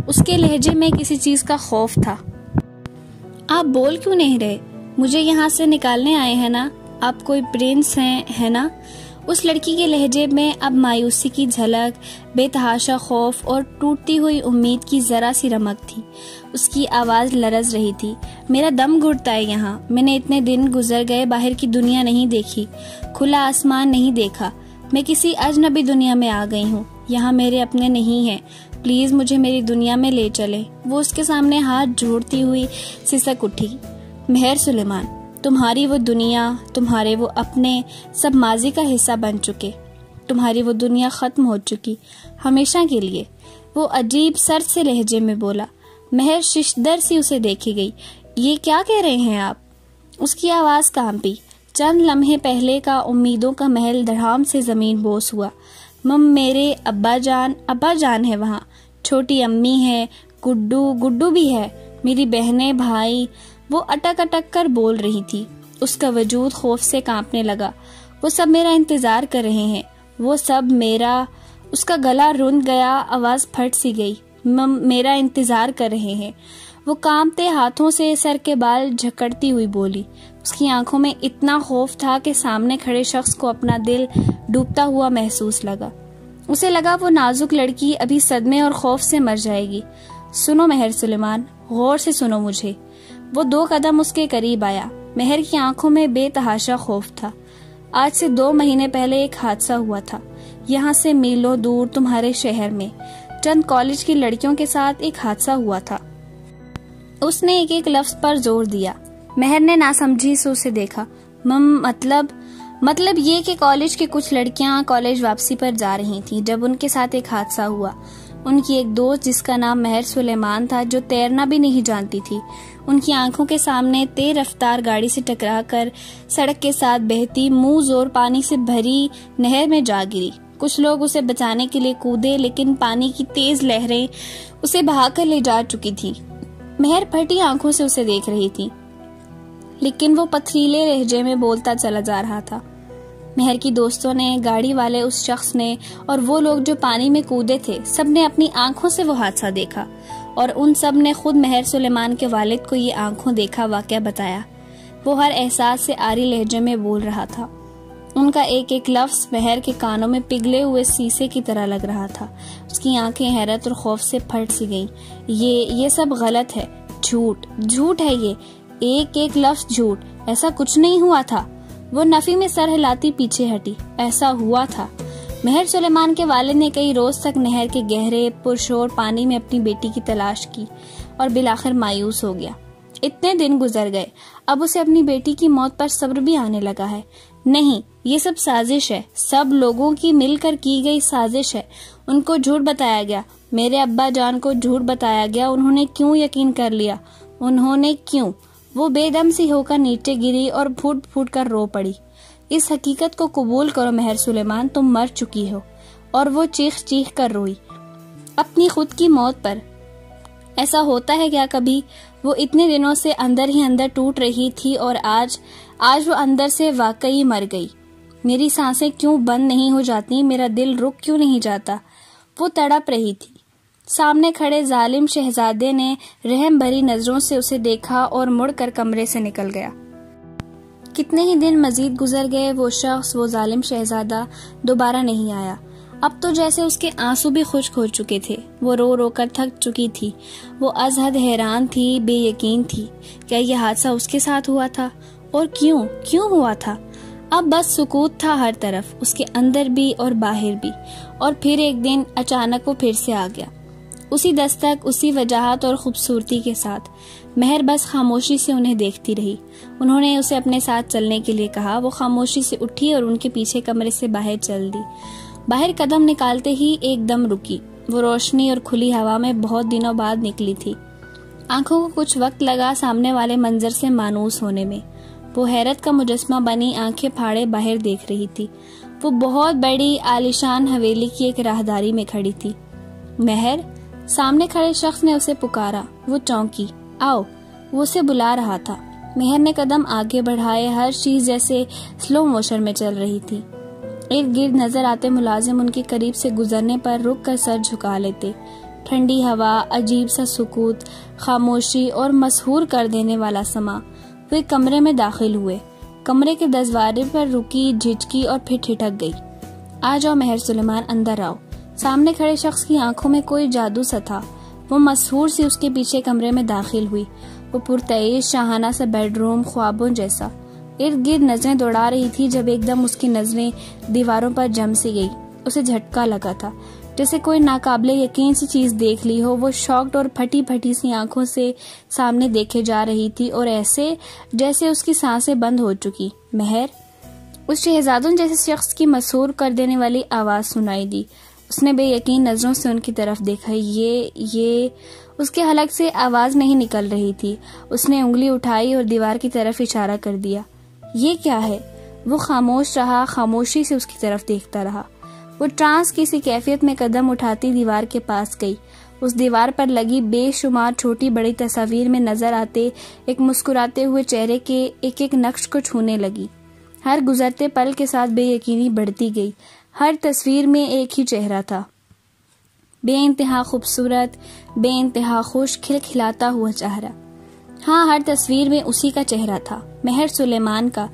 اس کے لہجے میں کسی چیز کا خوف تھا۔ آپ بول کیوں نہیں رہے؟ مجھے یہاں سے نکالنے آئے ہیں نا؟ آپ کوئی پرنس ہیں، ہے نا؟ اس لڑکی کے لہجے میں اب مایوسی کی جھلک، بے تحاشا خوف اور ٹوٹتی ہوئی امید کی ذرا سی رمق تھی۔ اس کی آواز لرز رہی تھی۔ میرا دم گھٹتا ہے یہاں، میں نے اتنے دن گزر گئے، باہر کی دنیا نہیں دیکھی، کھلا آسمان نہیں دیکھا، میں کسی اجنبی دنیا میں آ گئی ہوں، یہاں میرے اپنے نہیں ہیں، پلیز مجھے میری دنیا میں لے چلے۔ وہ اس کے سامنے ہاتھ جوڑتی ہوئی سسک اٹھی۔ مہر سلیمان، تمہاری وہ دنیا، تمہارے وہ اپنے، سب ماضی کا حصہ بن چکے، تمہاری وہ دنیا ختم ہو چکی، ہمیشہ کے لیے۔ وہ عجیب سرد سے لہجے میں بولا۔ مہر ششدر سی اسے دیکھی گئی۔ یہ کیا کہہ رہے ہیں آپ؟ اس کی آواز کانپی۔ چند لمحے پہلے کا امیدوں کا محل دھڑام سے زمین بوس ہوا۔ میرے ابا جان ہے وہاں، چھوٹی امی ہے، گڈو بھی ہے، میری بہنیں، بھائی۔ وہ اٹک اٹک کر بول رہی تھی۔ اس کا وجود خوف سے کانپنے لگا۔ وہ سب میرا انتظار کر رہے ہیں، وہ سب میرا۔ اس کا گلا رند گیا، آواز پھٹ سی گئی۔ میرا انتظار کر رہے ہیں۔ وہ کانپتے ہاتھوں سے سر کے بال جھکڑتی ہوئی بولی۔ اس کی آنکھوں میں اتنا خوف تھا کہ سامنے کھڑے شخص کو اپنا دل ڈوبتا ہوا محسوس لگا۔ اسے لگا وہ نازک لڑکی ابھی صدمے اور خوف سے مر جائے گی۔ سنو مہر سلیمان، غور سے سنو مجھے۔ وہ 2 قدم اس کے قریب آیا۔ مہر کی آنکھوں میں بے تحاشا خوف تھا۔ آج سے 2 مہینے پہلے ایک حادثہ ہوا تھا، یہاں سے میلوں دور تمہارے شہر میں، چند کالج کی لڑکیوں کے ساتھ ایک حادثہ ہوا تھا۔ اس نے ایک ایک لفظ پر زور دیا۔ مہر نے ناسمجھی سے اسے دیکھا۔ مطلب یہ کہ کالج کی کچھ لڑکیاں کالج واپسی پر جا رہی تھیں جب ان کے ساتھ ایک حادثہ ہوا۔ ان کی ایک دوست جس کا نام مہر سلیمان تھا، جو تیرنا بھی نہیں جانتی تھی، ان کی آنکھوں کے سامنے تیز رفتار گاڑی سے ٹکرا کر سڑک کے ساتھ بہتی منہ زور پانی سے بھری نہر میں جا گری۔ کچھ لوگ اسے بچانے کے لیے کودے، لیکن پانی کی تیز لہریں اسے بہا کر لے جا چکی تھی۔ مہر پھٹی آنکھوں سے اسے دیکھ رہی تھی، لیکن وہ پتھریلے لہجے میں بولتا چلا جا رہا تھا۔ مہر کی دوستوں نے، گاڑی والے اس شخص نے اور وہ لوگ جو پانی میں کودے تھے، سب نے اپنی آنکھوں سے وہ حادثہ دیکھا، اور ان سب نے خود مہر سلیمان کے والد کو یہ آنکھوں دیکھا واقعہ بتایا۔ وہ ہر احساس سے عاری لہجے میں بول رہا تھا۔ ان کا ایک ایک لفظ مہر کے کانوں میں پگھلے ہوئے سیسے کی طرح لگ رہا تھا۔ اس کی آنکھیں حیرت اور خوف سے پھٹ سی گئیں۔ یہ سب غلط ہے، جھوٹ ہے، یہ ایک ایک لفظ جھوٹ، ایسا کچھ نہیں ہوا تھا۔ وہ نفی میں سر ہلاتی پیچھے ہٹی۔ ایسا ہوا تھا۔ مہر سلیمان کے والد نے کئی روز تک نہر کے گہرے پرشور پانی میں اپنی بیٹی کی تلاش کی اور بالآخر مایوس ہو گیا۔ اتنے دن گزر گئے، اب اسے اپنی بیٹی کی موت پر صبر بھی آنے لگا ہے۔ نہیں، یہ سب سازش ہے، سب لوگوں کی مل کر کی گئی سازش ہے۔ ان کو جھوٹ بتایا گیا، میرے ابا جان کو جھوٹ بتایا گیا۔ انہوں نے کیوں یقین کر لیا؟ کیوں؟ وہ بے دم سی ہو کر نیچے گری اور پھوٹ پھوٹ کر رو پڑی۔ اس حقیقت کو قبول کرو مہر سلیمان، تم مر چکی ہو۔ اور وہ چیخ چیخ کر روئی اپنی خود کی موت پر۔ ایسا ہوتا ہے کیا کبھی؟ وہ اتنے دنوں سے اندر ہی اندر ٹوٹ رہی تھی اور آج وہ اندر سے واقعی مر گئی۔ میری سانسیں کیوں بند نہیں ہو جاتی؟ میرا دل رک کیوں نہیں جاتا؟ وہ تڑپ رہی تھی۔ سامنے کھڑے ظالم شہزادے نے رحم بھری نظروں سے اسے دیکھا اور مڑ کر کمرے سے نکل گیا۔ کتنے ہی دن مزید گزر گئے، وہ شخص، وہ ظالم شہزادہ دوبارہ نہیں آیا۔ اب تو جیسے اس کے آنسو بھی خشک ہو چکے تھے۔ وہ رو رو کر تھک چکی تھی۔ وہ از حد حیران تھی، بے یقین تھی۔ کیا یہ حادثہ اس کے ساتھ ہوا تھا؟ اور کیوں ہوا تھا؟ اب بس سکوت تھا ہر طرف، اس کے اندر بھی اور باہر بھی۔ اور پھر ایک دن اچانک وہ پھر سے آ گیا، اسی دستک، اسی وجاہت اور خوبصورتی کے ساتھ۔ مہر بس خاموشی سے انہیں دیکھتی رہی۔ انہوں نے اسے اپنے ساتھ چلنے کے لیے کہا۔ وہ خاموشی سے اٹھی اور ان کے پیچھے کمرے سے باہر چل دی۔ باہر قدم نکالتے ہی ایک دم رکی۔ وہ روشنی اور کھلی ہوا میں بہت دنوں بعد نکلی تھی۔ آنکھوں کو کچھ وقت لگا سامنے والے منظر سے مانوس ہونے میں۔ وہ حیرت کا مجسمہ بنی آنکھیں پھاڑے باہر دیکھ رہی تھی۔ وہ بہت بڑی عالیشان حویلی کی ایک راہداری میں کھڑی تھی۔ مہر، سامنے کھڑے شخص نے اسے پکارا۔ وہ چونکی۔ آؤ، وہ اسے بلا رہا تھا۔ مہر نے قدم آگے بڑھائے۔ ہر چیز جیسے سلو موشن میں چل رہی تھی۔ ارد گرد نظر آتے ملازم ان کے قریب سے گزرنے پر رک کر سر جھکا لیتے۔ ٹھنڈی ہوا، عجیب سا سکوت، خاموشی اور مسحور کر دینے والا سما۔ وہ ایک کمرے میں داخل ہوئے۔ کمرے کے دروازے پر رکی، جھجکی اور پھر ٹھٹک گئی۔ آ جاؤ مہر سلیمان، اندر آؤ۔ سامنے کھڑے شخص کی آنکھوں میں کوئی جادو سا تھا۔ وہ مسحور سی اس کے پیچھے کمرے میں داخل ہوئی۔ وہ پرتعیش شاہانہ سا بیڈ روم، خوابوں جیسا۔ ارد گرد نظریں دوڑا رہی تھی جب ایک دم اس کی نظریں دیواروں پر جم سی گئی۔ اسے جھٹکا لگا تھا، جیسے کوئی ناقابل یقین سی چیز دیکھ لی ہو۔ وہ شاکڈ اور پھٹی پھٹی سی آنکھوں سے سامنے دیکھے جا رہی تھی اور ایسے جیسے اس کی سانسیں بند ہو چکی۔ مہر، اس شہزادوں جیسے شخص کی مسحور کر دینے والی آواز سنائی دی۔ اس نے بے یقین نظروں سے ان کی طرف دیکھا۔ یہ اس کے حلق سے آواز نہیں نکل رہی تھی۔ اس نے انگلی اٹھائی اور دیوار کی طرف اشارہ کر دیا۔ یہ کیا ہے؟ وہ خاموش رہا، خاموشی سے اس کی طرف دیکھتا رہا۔ وہ ٹرانس کی سی کیفیت میں قدم اٹھاتی دیوار کے پاس گئی۔ اس دیوار پر لگی بے شمار چھوٹی بڑی تصاویر میں نظر آتے ایک مسکراتے ہوئے چہرے کے ایک ایک نقش کو چھونے لگی۔ ہر گزرتے پل کے ساتھ بے یقینی بڑھتی گئی۔ ہر تصویر میں ایک ہی چہرہ تھا، بے انتہا خوبصورت، بے انتہا خوش، کھلکھلاتا ہوا چہرہ۔ ہاں، ہر تصویر میں اسی کا چہرہ تھا، مہر سلیمان کا۔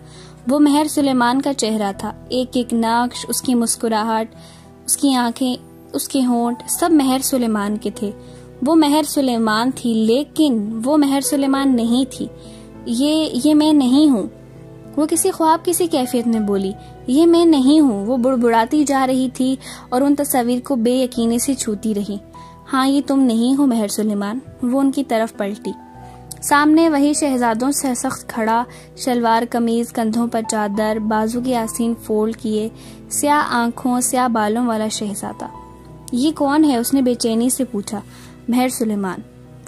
وہ مہر سلیمان کا چہرہ تھا۔ ایک ایک نقش، اس کی مسکراہٹ، اس کی آنکھیں، اس کے ہونٹ، سب مہر سلیمان کے تھے۔ وہ مہر سلیمان تھی، لیکن وہ مہر سلیمان نہیں تھی۔ یہ میں نہیں ہوں، وہ کسی خواب کسی کیفیت میں بولی۔ یہ میں نہیں ہوں۔ وہ بڑبڑاتی جا رہی تھی اور ان تصاویر کو بے یقینی سے چھوتی رہی۔ ہاں، یہ تم نہیں ہو مہر سلیمان۔ وہ ان کی طرف پلٹی۔ سامنے وہی شہزادوں سے سخت کھڑا، شلوار قمیض، کندھوں پر چادر، بازو کے آستین فولڈ کیے، سیاہ آنکھوں، سیاہ بالوں والا شہزادہ۔ یہ کون ہے؟ اس نے بے چینی سے پوچھا۔ مہر سلیمان۔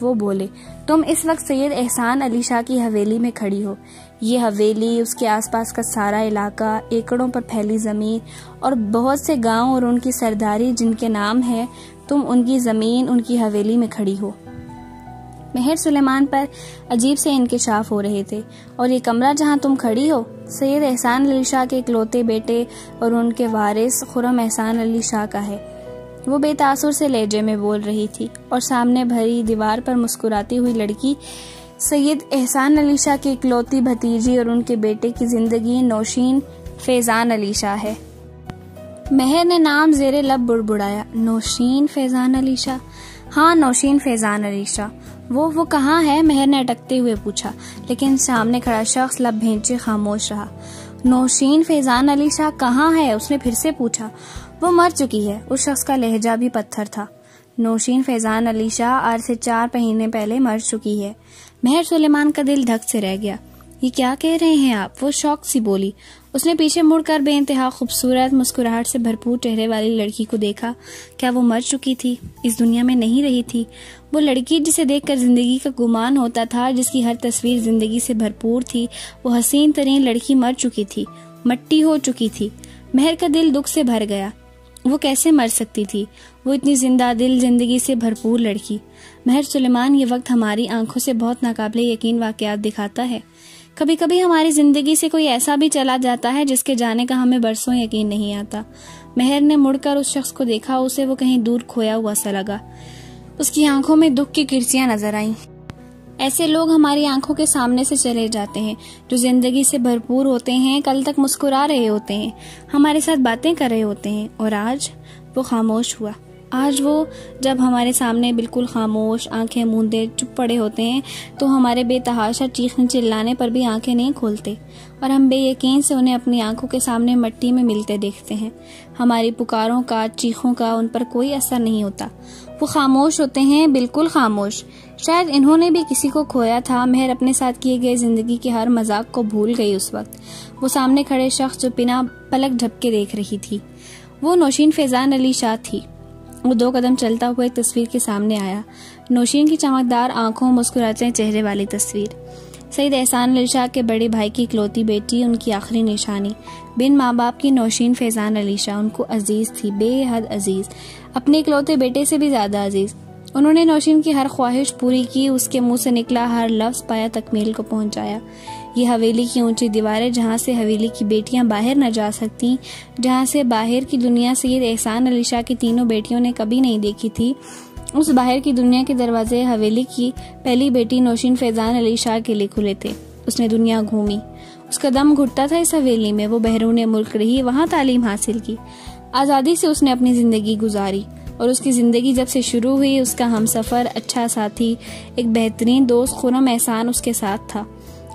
وہ بولے، تم اس وقت سید احسان علی شاہ کی حویلی میں کھڑی ہو۔ یہ حویلی، اس کے آس پاس کا سارا علاقہ، ایکڑوں پر پھیلی زمین اور بہت سے گاؤں اور ان کی سرداری جن کے نام ہے، تم ان کی زمین، ان کی حویلی میں کھڑی ہو۔ مہر سلیمان پر عجیب سے انکشاف ہو رہے تھے۔ اور یہ کمرہ جہاں تم کھڑی ہو، سید احسان علی شاہ کے اکلوتے بیٹے اور ان کے وارث خرم احسان علی شاہ کا ہے۔ وہ بے تاثر سے لہجے میں بول رہی تھی اور سامنے بھری دیوار پر مسکراتی ہوئی لڑکی سید احسان علی شاہ کی اکلوتی بھتیجی اور ان کے بیٹے کی زندگی نوشین فیضان علی شاہ ہے۔ مہر نے نام زیر لب بڑبڑایا۔ نوشین فیضان علی شاہ؟ ہاں، نوشین فیضان علی شاہ۔ وہ کہاں ہے؟ مہر نے اٹکتے ہوئے پوچھا، لیکن سامنے کھڑا شخص لب بھینچے خاموش رہا۔ نوشین فیضان علی شاہ کہاں ہے؟ اس نے پھر سے پوچھا۔ وہ مر چکی ہے۔ اس شخص کا لہجہ بھی پتھر تھا۔ نوشین فیضان علی شاہ آج سے 4 مہینے پہلے مر چکی ہے۔ مہر سلیمان کا دل دھک سے رہ گیا۔ یہ کیا کہہ رہے ہیں آپ؟ وہ شوق سی بولی۔ اس نے پیچھے مڑ کر بے انتہا خوبصورت مسکراہٹ سے بھرپور چہرے والی لڑکی کو دیکھا۔ کیا وہ مر چکی تھی؟ اس دنیا میں نہیں رہی تھی؟ وہ لڑکی جسے دیکھ کر زندگی کا گمان ہوتا تھا، جس کی ہر تصویر زندگی سے بھرپور تھی، وہ حسین ترین لڑکی مر چکی تھی، مٹی ہو چکی تھی۔ مہر کا دل دکھ سے بھر گیا۔ وہ کیسے مر سکتی تھی؟ وہ اتنی زندہ دل، زندگی سے بھرپور لڑکی۔ مہر سلیمان، یہ وقت ہماری آنکھوں سے بہت ناقابل یقین واقعات دکھاتا ہے۔ کبھی کبھی ہماری زندگی سے کوئی ایسا بھی چلا جاتا ہے جس کے جانے کا ہمیں برسوں یقین نہیں آتا۔ مہر نے مڑ کر اس شخص کو دیکھا۔ اسے وہ کہیں دور کھویا ہوا سا لگا۔ اس کی آنکھوں میں دکھ کی کرسیاں نظر آئیں۔ ایسے لوگ ہماری آنکھوں کے سامنے سے چلے جاتے ہیں جو زندگی سے بھرپور ہوتے ہیں، کل تک مسکرا رہے ہوتے ہیں، ہمارے ساتھ باتیں کر رہے ہوتے ہیں، اور آج وہ خاموش ہوا۔ آج وہ جب ہمارے سامنے بالکل خاموش، آنکھیں موندے چپ پڑے ہوتے ہیں تو ہمارے بے تحاشا چیخنے چلانے پر بھی آنکھیں نہیں کھولتے، اور ہم بے یقین سے انہیں اپنی آنکھوں کے سامنے مٹی میں ملتے دیکھتے ہیں۔ ہماری پکاروں کا، چیخوں کا ان پر کوئی اثر نہیں ہوتا۔ وہ خاموش ہوتے ہیں، بالکل خاموش۔ شاید انہوں نے بھی کسی کو کھویا تھا۔ مہر اپنے ساتھ کیے گئے زندگی کے ہر مذاق کو بھول گئی اس وقت۔ وہ سامنے کھڑے شخص جو بنا پلک جھپکے دیکھ رہی تھی، وہ نوشین فیضان علی شاہ تھی۔ وہ 2 قدم چلتا ہوا ایک تصویر کے سامنے آیا۔ نوشین کی چمکدار آنکھوں، مسکراتے چہرے والی تصویر۔ سید احسان علی شاہ کے بڑے بھائی کی اکلوتی بیٹی، ان کی آخری نشانی، بن ماں باپ کی نوشین فیضان علی شاہ ان کو عزیز تھی، بے حد عزیز، اپنے اکلوتے بیٹے سے بھی زیادہ عزیز۔ انہوں نے نوشین کی ہر خواہش پوری کی، اس کے منہ سے نکلا ہر لفظ پایا تکمیل کو پہنچایا۔ یہ حویلی کی اونچی دیواریں جہاں سے حویلی کی بیٹیاں باہر نہ جا سکتی، جہاں سے باہر کی دنیا سید احسان علی شاہ کی تینوں بیٹیوں نے کبھی نہیں دیکھی تھی، اس باہر کی دنیا کے دروازے حویلی کی پہلی بیٹی نوشین فیضان علی شاہ کے لیے کھلے تھے۔ اس نے دنیا گھومی، اس کا دم گھٹتا تھا اس حویلی میں۔ وہ بیرون ملک رہی، وہاں تعلیم حاصل کی، آزادی سے اس نے اپنی زندگی گزاری، اور اس کی زندگی جب سے شروع ہوئی، اس کا ہمسفر، اچھا ساتھی، ایک بہترین دوست خرم احسان اس کے ساتھ تھا۔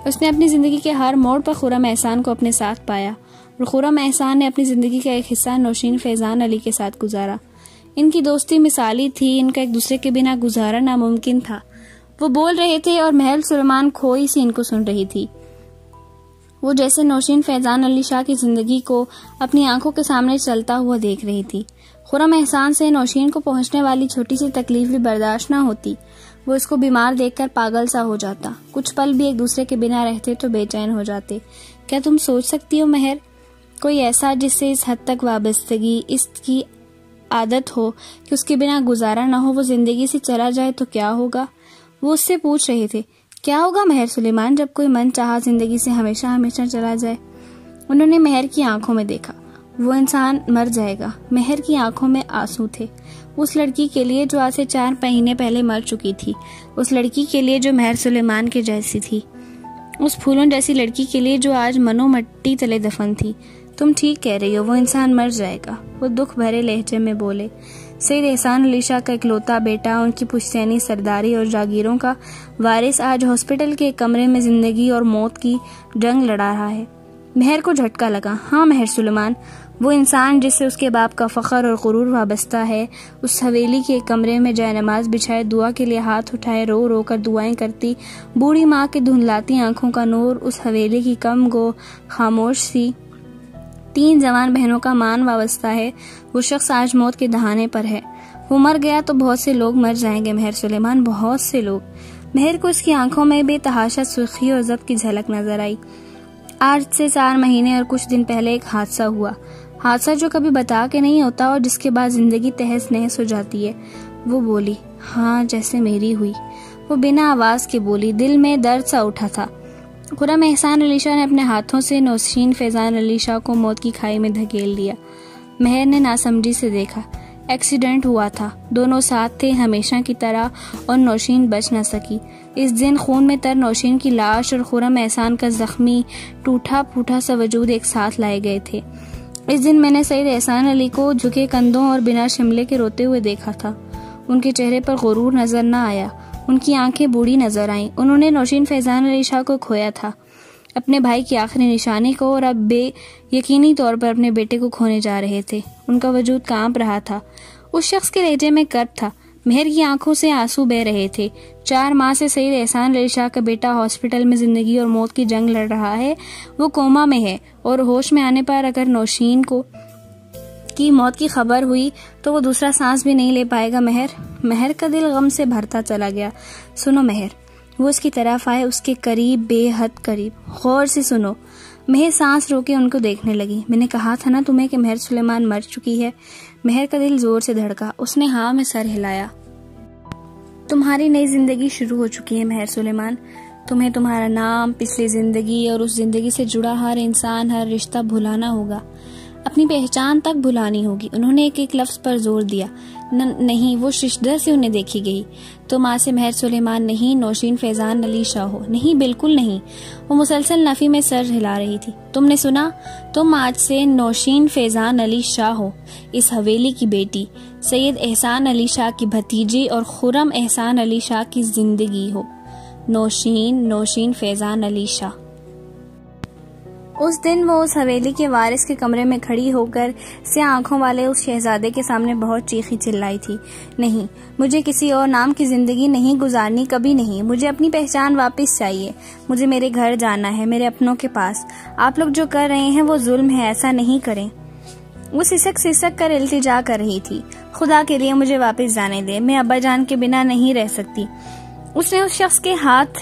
اس نے اپنی زندگی کے ہر موڑ پر خرم احسان کو اپنے ساتھ پایا، اور خرم احسان نے اپنی زندگی کا ایک حصہ نوشین فیضان علی کے ساتھ گزارا۔ ان کی دوستی مثالی تھی، ان کا ایک دوسرے کے بنا گزارا ناممکن تھا۔ وہ بول رہے تھے اور مہر سلیمان کھوئی سی ان کو سن رہی تھی۔ وہ جیسے نوشین فیضان علی شاہ کی زندگی کو اپنی آنکھوں کے سامنے چلتا ہوا دیکھ رہی تھی۔ خرم احسان سے نوشین کو پہنچنے والی چھوٹی سی تکلیف بھی برداشت نہ ہوتی۔ وہ اس کو بیمار دیکھ کر پاگل سا ہو جاتا، کچھ پل بھی ایک دوسرے کے بنا رہتے تو بے چین ہو جاتے۔ کیا تم سوچ سکتی ہو مہر، کوئی ایسا جس سے اس حد تک وابستگی، اس کی عادت ہو کہ اس کے بنا گزارا نہ ہو، وہ زندگی سے چلا جائے تو کیا ہوگا؟ وہ اس سے پوچھ رہے تھے، کیا ہوگا مہر سلیمان جب کوئی من چاہا زندگی سے ہمیشہ ہمیشہ چلا جائے؟ انہوں نے مہر کی آنکھوں میں دیکھا، وہ انسان مر جائے گا۔ مہر کی آنکھوں میں آنسو تھے، اس لڑکی کے لیے جو آج سے 4 مہینے پہلے مر چکی تھی، اس لڑکی کے لیے جو مہر سلیمان کے جیسی تھی، اس پھولوں جیسی لڑکی کے لیے جو آج منو مٹی تلے دفن تھی۔ تم ٹھیک کہہ رہی ہو، وہ انسان مر جائے گا، وہ دکھ بھرے لہجے میں بولے۔ سید احسان علی شاہ کا اکلوتا بیٹا، ان کی پشتینی سرداری اور جاگیروں کا وارث، آج ہاسپٹل کے کمرے میں زندگی اور موت کی جنگ لڑا رہا ہے۔ مہر کو جھٹکا لگا۔ ہاں مہر سلیمان، وہ انسان جس سے اس کے باپ کا فخر اور غرور وابستہ ہے، اس حویلی کے کمرے میں جائے نماز بچھائے، دعا کے لیے ہاتھ اٹھائے، رو رو کر دعائیں کرتی بوڑھی ماں کے دھندلاتی آنکھوں کا نور، اس حویلی کی کم گو خاموش سی 3 جوان بہنوں کا مان وابستہ ہے، وہ شخص آج موت کے دہانے پر ہے۔ وہ مر گیا تو بہت سے لوگ مر جائیں گے مہر سلیمان، بہت سے لوگ۔ مہر کو اس کی آنکھوں میں بے تحاشا سرخی اور ضبط کی جھلک نظر آئی۔ آج سے 4 مہینے اور کچھ دن پہلے ایک حادثہ ہوا، حادثہ جو کبھی بتا کے نہیں ہوتا اور جس کے بعد زندگی تہس نہس ہو جاتی ہے۔ وہ بولی، ہاں جیسے میری ہوئی۔ وہ بنا آواز کے بولی، دل میں درد سا اٹھا تھا۔ خرم احسان علی شاہ نے اپنے ہاتھوں سے نوشین فیضان علی شاہ کو موت کی کھائی میں دھکیل دیا۔ مہر نے ناسمجھی سے دیکھا، ایکسیڈنٹ ہوا تھا، دونوں ساتھ تھے ہمیشہ کی طرح اور نوشین بچ نہ سکی۔ اس دن خون میں تر نوشین کی لاش اور خرم احسان کا زخمی ٹوٹا پھوٹا سا وجود ایک ساتھ لائے گئے تھے۔ اس دن میں نے سید احسان علی کو جھکے کندھوں اور بنا شملے کے روتے ہوئے دیکھا تھا۔ ان کے چہرے پر غرور نظر نہ آیا، ان کی آنکھیں بوڑھی نظر آئیں۔ انہوں نے نوشین فیضان علی شاہ کو کھویا تھا، اپنے بھائی کی آخری نشانی کو، اور اب بے یقینی طور پر اپنے بیٹے کو کھونے جا رہے تھے۔ ان کا وجود کانپ رہا تھا، اس شخص کے لہجے میں کرب تھا۔ مہر کی آنکھوں سے آنسو بہ رہے تھے۔ 4 ماہ سے سید احسان علی شاہ کا بیٹا ہاسپٹل میں زندگی اور موت کی جنگ لڑ رہا ہے، وہ کوما میں ہے، اور ہوش میں آنے پر اگر نوشین کی موت کی خبر ہوئی تو وہ دوسرا سانس بھی نہیں لے پائے گا۔ مہر کا دل غم سے بھرتا چلا گیا۔ سنو مہر، وہ اس کی طرف آئے، اس کے قریب، بے حد قریب۔ غور سے سنو۔ مہر سانس روکے ان کو دیکھنے لگی۔ میں نے کہا تھا نا تمہیں کہ مہر سلیمان مر چکی ہے۔ مہر کا دل زور سے دھڑکا، اس نے ہاں میں سر ہلایا۔ تمہاری نئی زندگی شروع ہو چکی ہے مہر سلیمان، تمہیں تمہارا نام، پچھلی زندگی اور اس زندگی سے جڑا ہر انسان، ہر رشتہ بھلانا ہوگا، اپنی پہچان تک بھلانی ہوگی۔ انہوں نے ایک لفظ پر زور دیا۔ نہیں، وہ ششدر سے انہیں دیکھی گئی۔ تم آج سے مہر سلیمان نہیں، نوشین فیضان علی شاہ ہو۔ نہیں، بالکل نہیں۔ وہ مسلسل نفی میں سر ہلا رہی تھی۔ تم نے سنا؟ تم آج سے نوشین فیضان علی شاہ ہو، اس حویلی کی بیٹی، سید احسان علی شاہ کی بھتیجی اور خرم احسان علی شاہ کی زندگی ہو۔ نوشین فیضان علی شاہ۔ اس دن وہ اس حویلی کے وارث کے کمرے میں کھڑی ہو کر سیاہ آنکھوں والے اس شہزادے کے سامنے بہت چیخی چلائی تھی۔ نہیں، مجھے کسی اور نام کی زندگی نہیں گزارنی، کبھی نہیں۔ مجھے اپنی پہچان واپس چاہیے، مجھے میرے گھر جانا ہے، میرے اپنوں کے پاس۔ آپ لوگ جو کر رہے ہیں وہ ظلم ہے، ایسا نہیں کریں۔ وہ سسک کر التجا کر رہی تھی۔ خدا کے لیے مجھے واپس جانے دے، میں ابا جان کے بنا نہیں رہ سکتی۔ اس نے اس شخص کے ہاتھ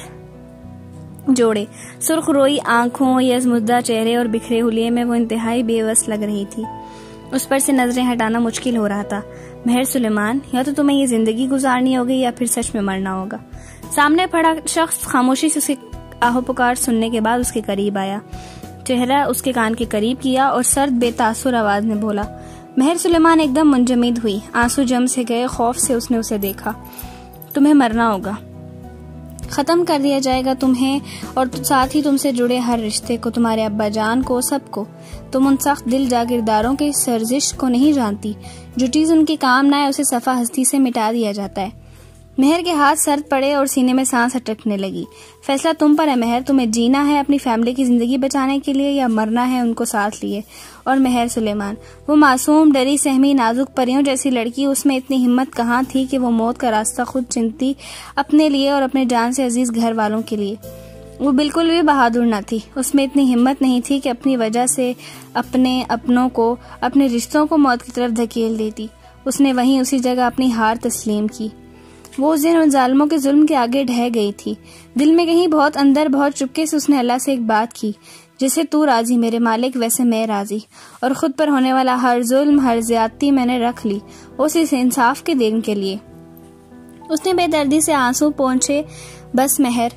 جوڑے، سرخ روئی آنکھوں، یزمدہ چہرے اور بکھرے حلیے میں وہ انتہائی بے بس لگ رہی تھی۔ اس پر سے نظریں ہٹانا مشکل ہو رہا تھا۔ مہر سلیمان، یا تو تمہیں یہ زندگی گزارنی ہوگی یا پھر سچ میں مرنا ہوگا۔ سامنے پڑا شخص خاموشی سے اس کی آہو پکار سننے کے بعد اس کے قریب آیا، چہرہ اس کے کان کے قریب کیا اور سرد بے تاثر آواز میں بولا۔ مہر سلیمان ایک دم منجمد ہوئی، آنسو جم سے گئے، خوف سے اس نے اسے دیکھا۔ تمہیں مرنا ہوگا، ختم کر دیا جائے گا تمہیں اور ساتھ ہی تم سے جڑے ہر رشتے کو، تمہارے ابا جان کو، سب کو۔ تم ان سخت دل جاگیرداروں کے سرزش کو نہیں جانتی، جو چیز ان کے کام نہ آئے اسے صفحہ ہستی سے مٹا دیا جاتا ہے۔ مہر کے ہاتھ سرد پڑے اور سینے میں سانس اٹکنے لگی۔ فیصلہ تم پر ہے مہر، تمہیں جینا ہے اپنی فیملی کی زندگی بچانے کے لیے یا مرنا ہے ان کو ساتھ لیے۔ اور مہر سلیمان، وہ معصوم، ڈری سہمی، نازک پریوں جیسی لڑکی، اس میں اتنی ہمت کہاں تھی کہ وہ موت کا راستہ خود چنتی، اپنے لیے اور اپنے جان سے عزیز گھر والوں کے لیے۔ وہ بالکل بھی بہادر نہ تھی، اس میں اتنی ہمت نہیں تھی کہ اپنی وجہ سے اپنے اپنوں کو، اپنے رشتوں کو موت کی طرف دھکیل دیتی۔ اس نے وہیں اسی جگہ اپنی ہار تسلیم کی۔ وہ اس دن ان ظالموں کے ظلم کے آگے ڈھہ گئی تھی۔ دل میں کہیں بہت اندر، بہت چپکے سے اس نے اللہ سے ایک بات کی، جیسے تو راضی میرے مالک ویسے میں راضی، اور خود پر ہونے والا ہر ظلم، ہر زیادتی میں نے رکھ لی اس انصاف کے دن کے لیے۔ اس نے بے دردی سے آنسو پونچھے۔ بس مہر،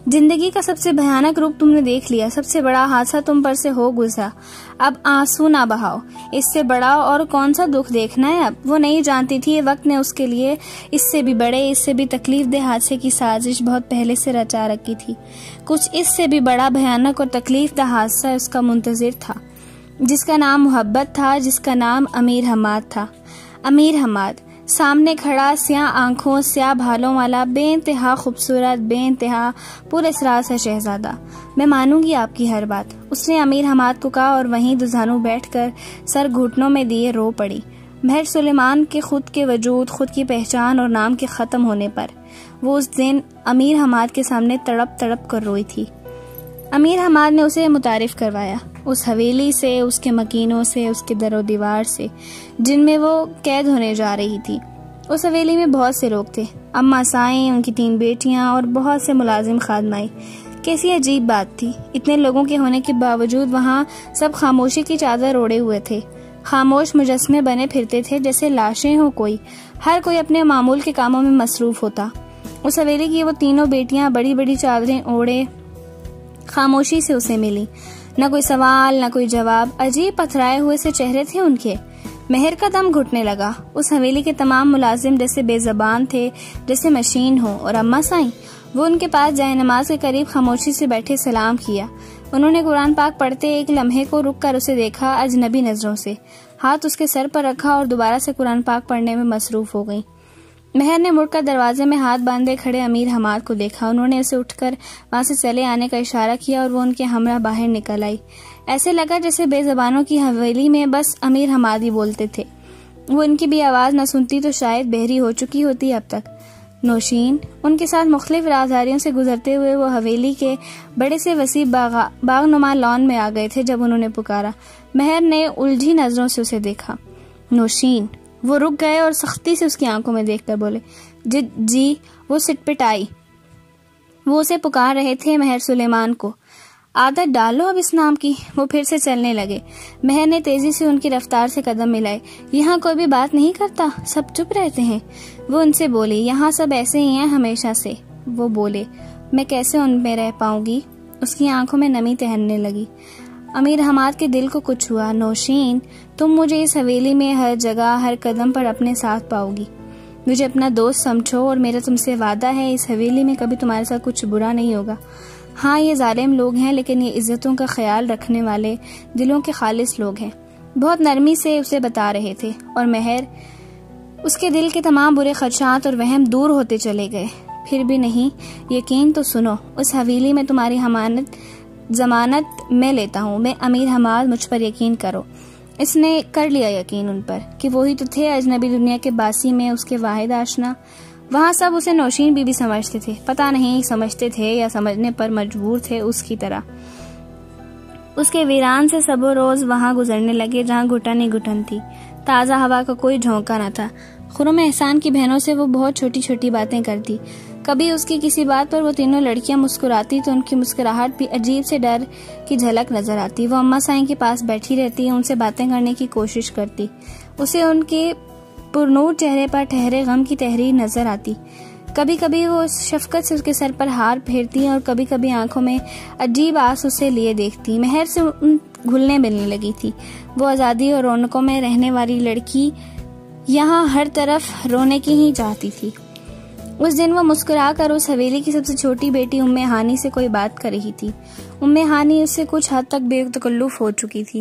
زندگی کا سب سے بھیانک روپ تم نے دیکھ لیا، سب سے بڑا حادثہ تم پر سے ہو گزرا، اب آنسو نہ بہاؤ، اس سے بڑا اور کون سا دکھ دیکھنا ہے اب۔ وہ نہیں جانتی تھی یہ وقت نے اس کے لیے اس سے بھی بڑے، اس سے بھی تکلیف دہ حادثے کی سازش بہت پہلے سے رچا رکھی تھی۔ کچھ اس سے بھی بڑا، بھیانک اور تکلیف دہ حادثہ اس کا منتظر تھا، جس کا نام محبت تھا، جس کا نام امیر حماد تھا۔ امیر حماد سامنے کھڑا، سیاہ آنکھوں، سیاہ بھالوں والا، بے انتہا خوبصورت، بے انتہا پر اسرار سا شہزادہ۔ میں مانوں گی آپ کی ہر بات، اس نے امیر حماد کو کہا، اور وہیں دوزانوں بیٹھ کر سر گھٹنوں میں دیے رو پڑی۔ مہر سلیمان کے خود کے وجود، خود کی پہچان اور نام کے ختم ہونے پر وہ اس دن امیر حماد کے سامنے تڑپ تڑپ کر روئی تھی۔ امیر حماد نے اسے متعارف کروایا اس حویلی سے، اس کے مکینوں سے، اس کے در و دیوار سے، جن میں وہ قید ہونے جا رہی تھی۔ اس حویلی میں بہت سے لوگ تھے، اماں سائیں، ان کی 3 بیٹیاں اور بہت سے ملازم خادمائیں۔ کیسی عجیب بات تھی، اتنے لوگوں کے ہونے کے باوجود وہاں سب خاموشی کی چادر اوڑے ہوئے تھے، خاموش مجسمے بنے پھرتے تھے جیسے لاشیں ہوں، ہر کوئی اپنے معمول کے کاموں میں مصروف ہوتا۔ اس حویلی کی وہ تینوں بیٹیاں بڑی بڑی چادریں اوڑے خاموشی سے اسے ملی، نہ کوئی سوال نہ کوئی جواب، عجیب پتھرائے ہوئے سے چہرے تھے ان کے۔ مہر کا دم گھٹنے لگا، اس حویلی کے تمام ملازم جیسے بے زبان تھے، جیسے مشین ہو، اور اماں سائیں وہ ان کے پاس جائے نماز کے قریب خاموشی سے بیٹھے سلام کیا۔ انہوں نے قرآن پاک پڑھتے ایک لمحے کو رک کر اسے دیکھا اجنبی نظروں سے، ہاتھ اس کے سر پر رکھا اور دوبارہ سے قرآن پاک پڑھنے میں مصروف ہو گئی۔ مہر نے مڑ کر دروازے میں ہاتھ باندھے کھڑے امیر حماد کو دیکھا، انہوں نے اسے اٹھ کر وہاں سے چلے آنے کا اشارہ کیا اور وہ ان کے ہمراہ باہر نکل آئی۔ ایسے لگا جیسے بے زبانوں کی حویلی میں بس امیر حماد ہی بولتے تھے، وہ ان کی بھی آواز نہ سنتی تو شاید بہری ہو چکی ہوتی اب تک۔ نوشین ان کے ساتھ مختلف رازداریوں سے گزرتے ہوئے وہ حویلی کے بڑے سے وسیع باغ نما لان میں آ گئے تھے۔ جب انہوں نے پکارا، مہر نے الجھی نظروں سے اسے دیکھا۔ نوشین، وہ رک گئے اور سختی سے اس کی آنکھوں میں دیکھ کر بولے، جی۔ وہ سٹ پٹ آئی، وہ اسے پکار رہے تھے مہر سلیمان کو۔ عادت ڈالو اب اس نام کی۔ وہ پھر سے چلنے لگے۔ مہر نے تیزی سے ان کی رفتار سے قدم ملائے۔ یہاں کوئی بھی بات نہیں کرتا، سب چپ رہتے ہیں۔ وہ ان سے بولی، یہاں سب ایسے ہی ہیں ہمیشہ سے۔ وہ بولے، میں کیسے ان میں رہ پاؤں گی؟ اس کی آنکھوں میں نمی تہرنے لگی۔ امیر حماد کے دل کو کچھ ہوا۔ نوشین، تم مجھے اس حویلی میں ہر جگہ ہر قدم پر اپنے ساتھ پاؤ گی، مجھے اپنا دوست سمجھو، اور میرا تم سے وعدہ ہے اس حویلی میں کبھی تمہارے ساتھ کچھ برا نہیں ہوگا۔ ہاں، یہ ظالم لوگ ہیں لیکن یہ عزتوں کا خیال رکھنے والے دلوں کے خالص لوگ ہیں۔ بہت نرمی سے اسے بتا رہے تھے، اور مہر اس کے دل کے تمام برے خدشات اور وہم دور ہوتے چلے گئے۔ پھر بھی نہیں، یقین تو سنو، اس حویلی میں تمہاری ضمانت میں لیتا ہوں، میں امیر حماد، مجھ پر یقین کرو۔ اس نے کر لیا یقین ان پر کہ وہی تو تھے اجنبی دنیا کے باسی میں اس کے واحد آشنا۔ وہاں سب اسے نوشین بی بی سمجھتے تھے، پتہ نہیں سمجھتے تھے یا سمجھنے پر مجبور تھے اس کی طرح۔ اس کے ویران سے سب روز وہاں گزرنے لگے جہاں گھٹن ہی گھٹن تھی، تازہ ہوا کا کوئی جھونکا نہ تھا۔ خرم احسان کی بہنوں سے وہ بہت چھوٹی چھوٹی باتیں کرتی، کبھی اس کی کسی بات پر وہ تینوں لڑکیاں مسکراتی تو ان کی مسکراہٹ بھی عجیب سے ڈر کی جھلک نظر آتی۔ وہ اماں سائیں کے پاس بیٹھی رہتی، ان سے باتیں کرنے کی کوشش کرتی، اسے ان کے پرنور چہرے پر ٹھہرے غم کی تحریر نظر آتی۔ کبھی کبھی وہ شفقت سے اس کے سر پر ہار پھیرتی اور کبھی کبھی آنکھوں میں عجیب آس اسے لیے دیکھتی۔ مہر سے گھلنے ملنے لگی تھی، وہ آزادی اور رونقوں میں رہنے والی لڑکی یہاں ہر طرف رونے کی ہی چاہتی تھی۔ اس دن وہ مسکرا کر اس حویلی کی سب سے چھوٹی بیٹی ام ہانی سے کوئی بات کر رہی تھی۔ ام ہانی اس سے کچھ حد تک بے تکلف ہو چکی تھی۔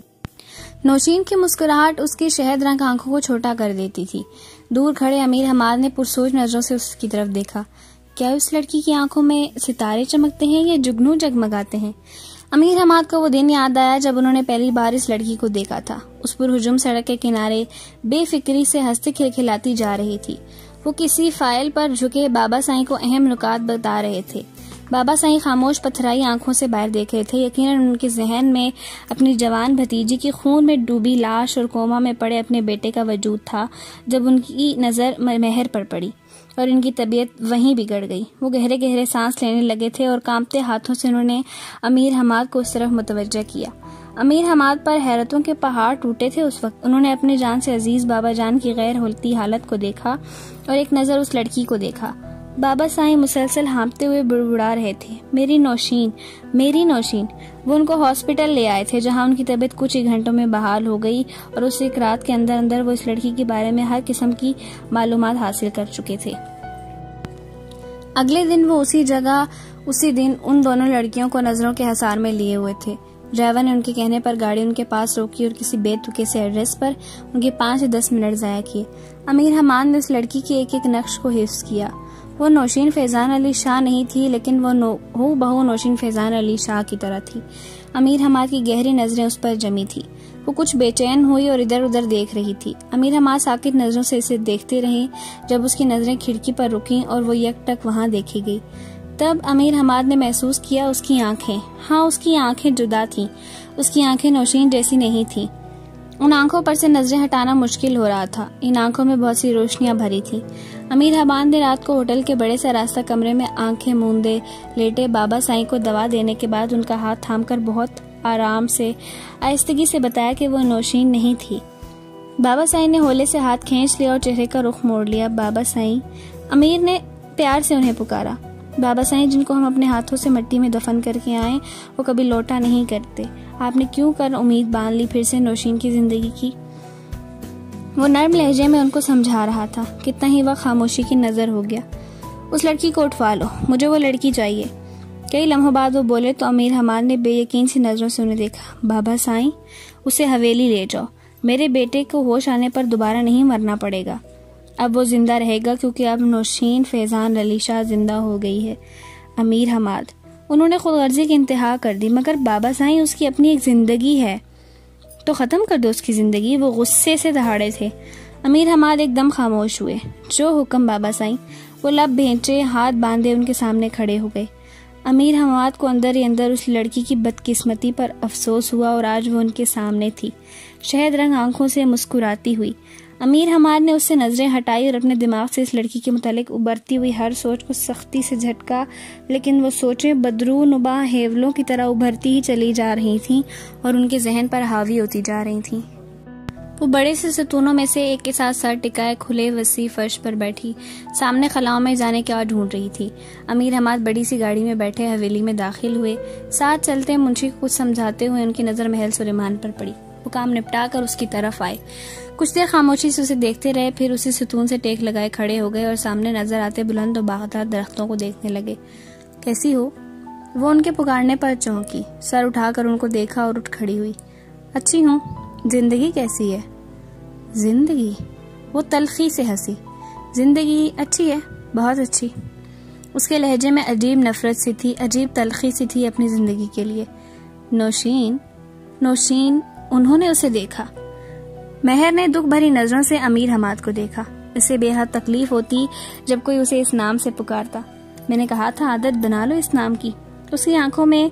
نوشین کی مسکراہٹ اس کی شہد رنگ آنکھوں کو چھوٹا کر دیتی تھی۔ دور کھڑے امیر حماد نے پرسوچ نظروں سے اس کی طرف دیکھا۔ کیا اس لڑکی کی آنکھوں میں ستارے چمکتے ہیں یا جگنو جگمگاتے ہیں؟ امیر حماد کو وہ دن یاد آیا جب انہوں نے پہلی بار اس لڑکی کو دیکھا تھا۔ اس پر ہجوم سڑک کے کنارے بے فکری سے ہنستے کھلکھلاتی جا رہی تھی۔ وہ کسی فائل پر جھکے بابا سائیں کو اہم نکات بتا رہے تھے۔ بابا سائیں خاموش پتھرائی آنکھوں سے باہر دیکھ رہے تھے۔ یقیناً ان کے ذہن میں اپنی جوان بھتیجی کی خون میں ڈوبی لاش اور کوما میں پڑے اپنے بیٹے کا وجود تھا۔ جب ان کی نظر مہر پر پڑی اور ان کی طبیعت وہیں بگڑ گئی، وہ گہرے گہرے سانس لینے لگے تھے اور کانپتے ہاتھوں سے انہوں نے امیر حماد کو اس طرف متوجہ کیا۔ امیر حماد پر حیرتوں کے پہاڑ ٹوٹے تھے اس وقت۔ انہوں نے اپنے جان سے عزیز بابا جان کی غیر ہوتی حالت کو دیکھا اور ایک نظر اس لڑکی کو دیکھا۔ بابا سائیں مسلسل ہانپتے ہوئے بڑبڑا رہے تھے، میری نوشین، میری نوشین۔ وہ ان کو ہاسپٹل لے آئے تھے جہاں ان کی طبیعت کچھ ہی گھنٹوں میں بحال ہو گئی اور اس ایک رات کے اندر اندر وہ اس لڑکی کے بارے میں ہر قسم کی معلومات حاصل کر چکے تھے۔ اگلے دن وہ اسی جگہ اسی دن ان دونوں لڑکیوں کو نظروں کے حصار میں لیے ہوئے تھے۔ ڈرائیور نے ان کے کہنے پر گاڑی ان کے پاس روکی اور کسی بے تکے سے ایڈریس پر ان کے 5 سے 10 منٹ ضائع کیے۔ امیر حماد نے اس لڑکی کے ایک ایک نقش کو حفظ کیا۔ وہ نوشین فیضان علی شاہ نہیں تھی لیکن وہ بہو نوشین فیضان علی شاہ کی طرح تھی۔ امیر حماد کی گہری نظریں اس پر جمی تھی۔ وہ کچھ بے چین ہوئی اور ادھر ادھر دیکھ رہی تھی۔ امیر حماد ساکت نظروں سے اسے دیکھتے رہے جب اس کی نظریں کھڑکی پر رکیں اور وہ یک ٹک وہاں دیکھی گئی۔ تب امیر حماد نے محسوس کیا اس کی آنکھیں، ہاں اس کی آنکھیں جدا تھیں، اس کی آنکھیں نوشین جیسی نہیں تھیں۔ ان آنکھوں پر سے نظریں ہٹانا مشکل ہو رہا تھا. ان آنکھوں میں بہت سی روشنیاں بھری تھیں. امیر حماد نے رات کو ہوٹل کے بڑے سے راستہ کمرے میں آنکھیں موندے لیٹے بابا سائیں کو دوا دینے کے بعد ان کا ہاتھ تھام کر بہت آرام سے آہستگی سے بتایا کہ وہ نوشین نہیں تھی. بابا سائیں نے ہولے سے ہاتھ کھینچ لیا اور چہرے کا رخ موڑ لیا. بابا سائیں. امیر نے پیار سے انہیں پکارا. بابا سائیں جن کو ہم اپنے ہاتھوں سے مٹی میں دفن کر کے آئیں وہ کبھی لوٹا نہیں کرتے. آپ نے کیوں کر امید باندھ لی پھر سے نوشین کی زندگی کی؟ وہ نرم لہجے میں ان کو سمجھا رہا تھا. کتنا ہی وقت خاموشی کی نظر ہو گیا. اس لڑکی کو اٹھوا لو, مجھے وہ لڑکی چاہیے. کئی لمحوں بعد وہ بولے تو امیر حماد نے بے یقین سی نظروں سے انہیں دیکھا. بابا سائیں, اسے حویلی لے جاؤ. میرے بیٹے کو ہوش آنے پر دوبارہ نہیں مرنا پڑے گا. اب وہ زندہ رہے گا کیونکہ اب نوشین فیضان علی شاہ زندہ ہو گئی ہے. امیر حماد. انہوں نے خود غرضی کی انتہا کر دی. مگر بابا سائیں, اس کی اپنی ایک زندگی ہے تو ختم کر دو اس کی زندگی. وہ غصے سے دہاڑے تھے. امیر حماد ایک دم خاموش ہوئے. جو حکم بابا سائیں. وہ لب بھینچے ہاتھ باندھے ان کے سامنے کھڑے ہو گئے. امیر حماد کو اندر ہی اندر اس لڑکی کی بدقسمتی پر افسوس ہوا اور آج وہ ان کے سامنے تھی, شہد رنگ آنکھوں سے مسکراتی ہوئی. امیر حماد نے اس سے نظریں ہٹائی اور اپنے دماغ سے اس لڑکی کے متعلق ابھرتی ہوئی ہر سوچ کو سختی سے جھٹکا. لیکن وہ سوچیں بدرو نما ہیولوں کی طرح ابھرتی ہی چلی جا رہی تھیں اور ان کے ذہن پر حاوی ہوتی جا رہی تھیں. وہ بڑے سے ستونوں میں سے ایک کے ساتھ سر ٹکائے کھلے وسیع فرش پر بیٹھی سامنے خلاؤں میں جانے کیا ڈھونڈ رہی تھی. امیر حماد بڑی سی گاڑی میں بیٹھے حویلی میں داخل ہوئے. ساتھ چلتے منشی کو کچھ سمجھاتے ہوئے ان کی نظر محل سلیمان پر پڑی. وہ کام نپٹا کر اس کی طرف آئے. کچھ دیر خاموشی سے اسے دیکھتے رہے, پھر اسی ستون سے ٹیک لگائے کھڑے ہو گئے اور سامنے نظر آتے بلند و باغدار درختوں کو دیکھنے لگے. کیسی ہو؟ وہ ان کے پکارنے پر چونکی, سر اٹھا کر ان کو دیکھا اور اٹھ کھڑی ہوئی. اچھی ہوں. زندگی کیسی ہے؟ زندگی؟ وہ تلخی سے ہنسی. زندگی اچھی ہے, بہت اچھی. اس کے لہجے میں عجیب نفرت سی تھی, عجیب تلخی سی تھی اپنی زندگی کے لیے. نوشین. نوشین. انہوں نے اسے دیکھا. مہر نے دکھ بھری نظروں سے امیر حماد کو دیکھا. اسے بے حد تکلیف ہوتی جب کوئی اسے اس نام سے پکارتا. میں نے کہا تھا عادت بنا لو اس نام کی. اس کی آنکھوں میں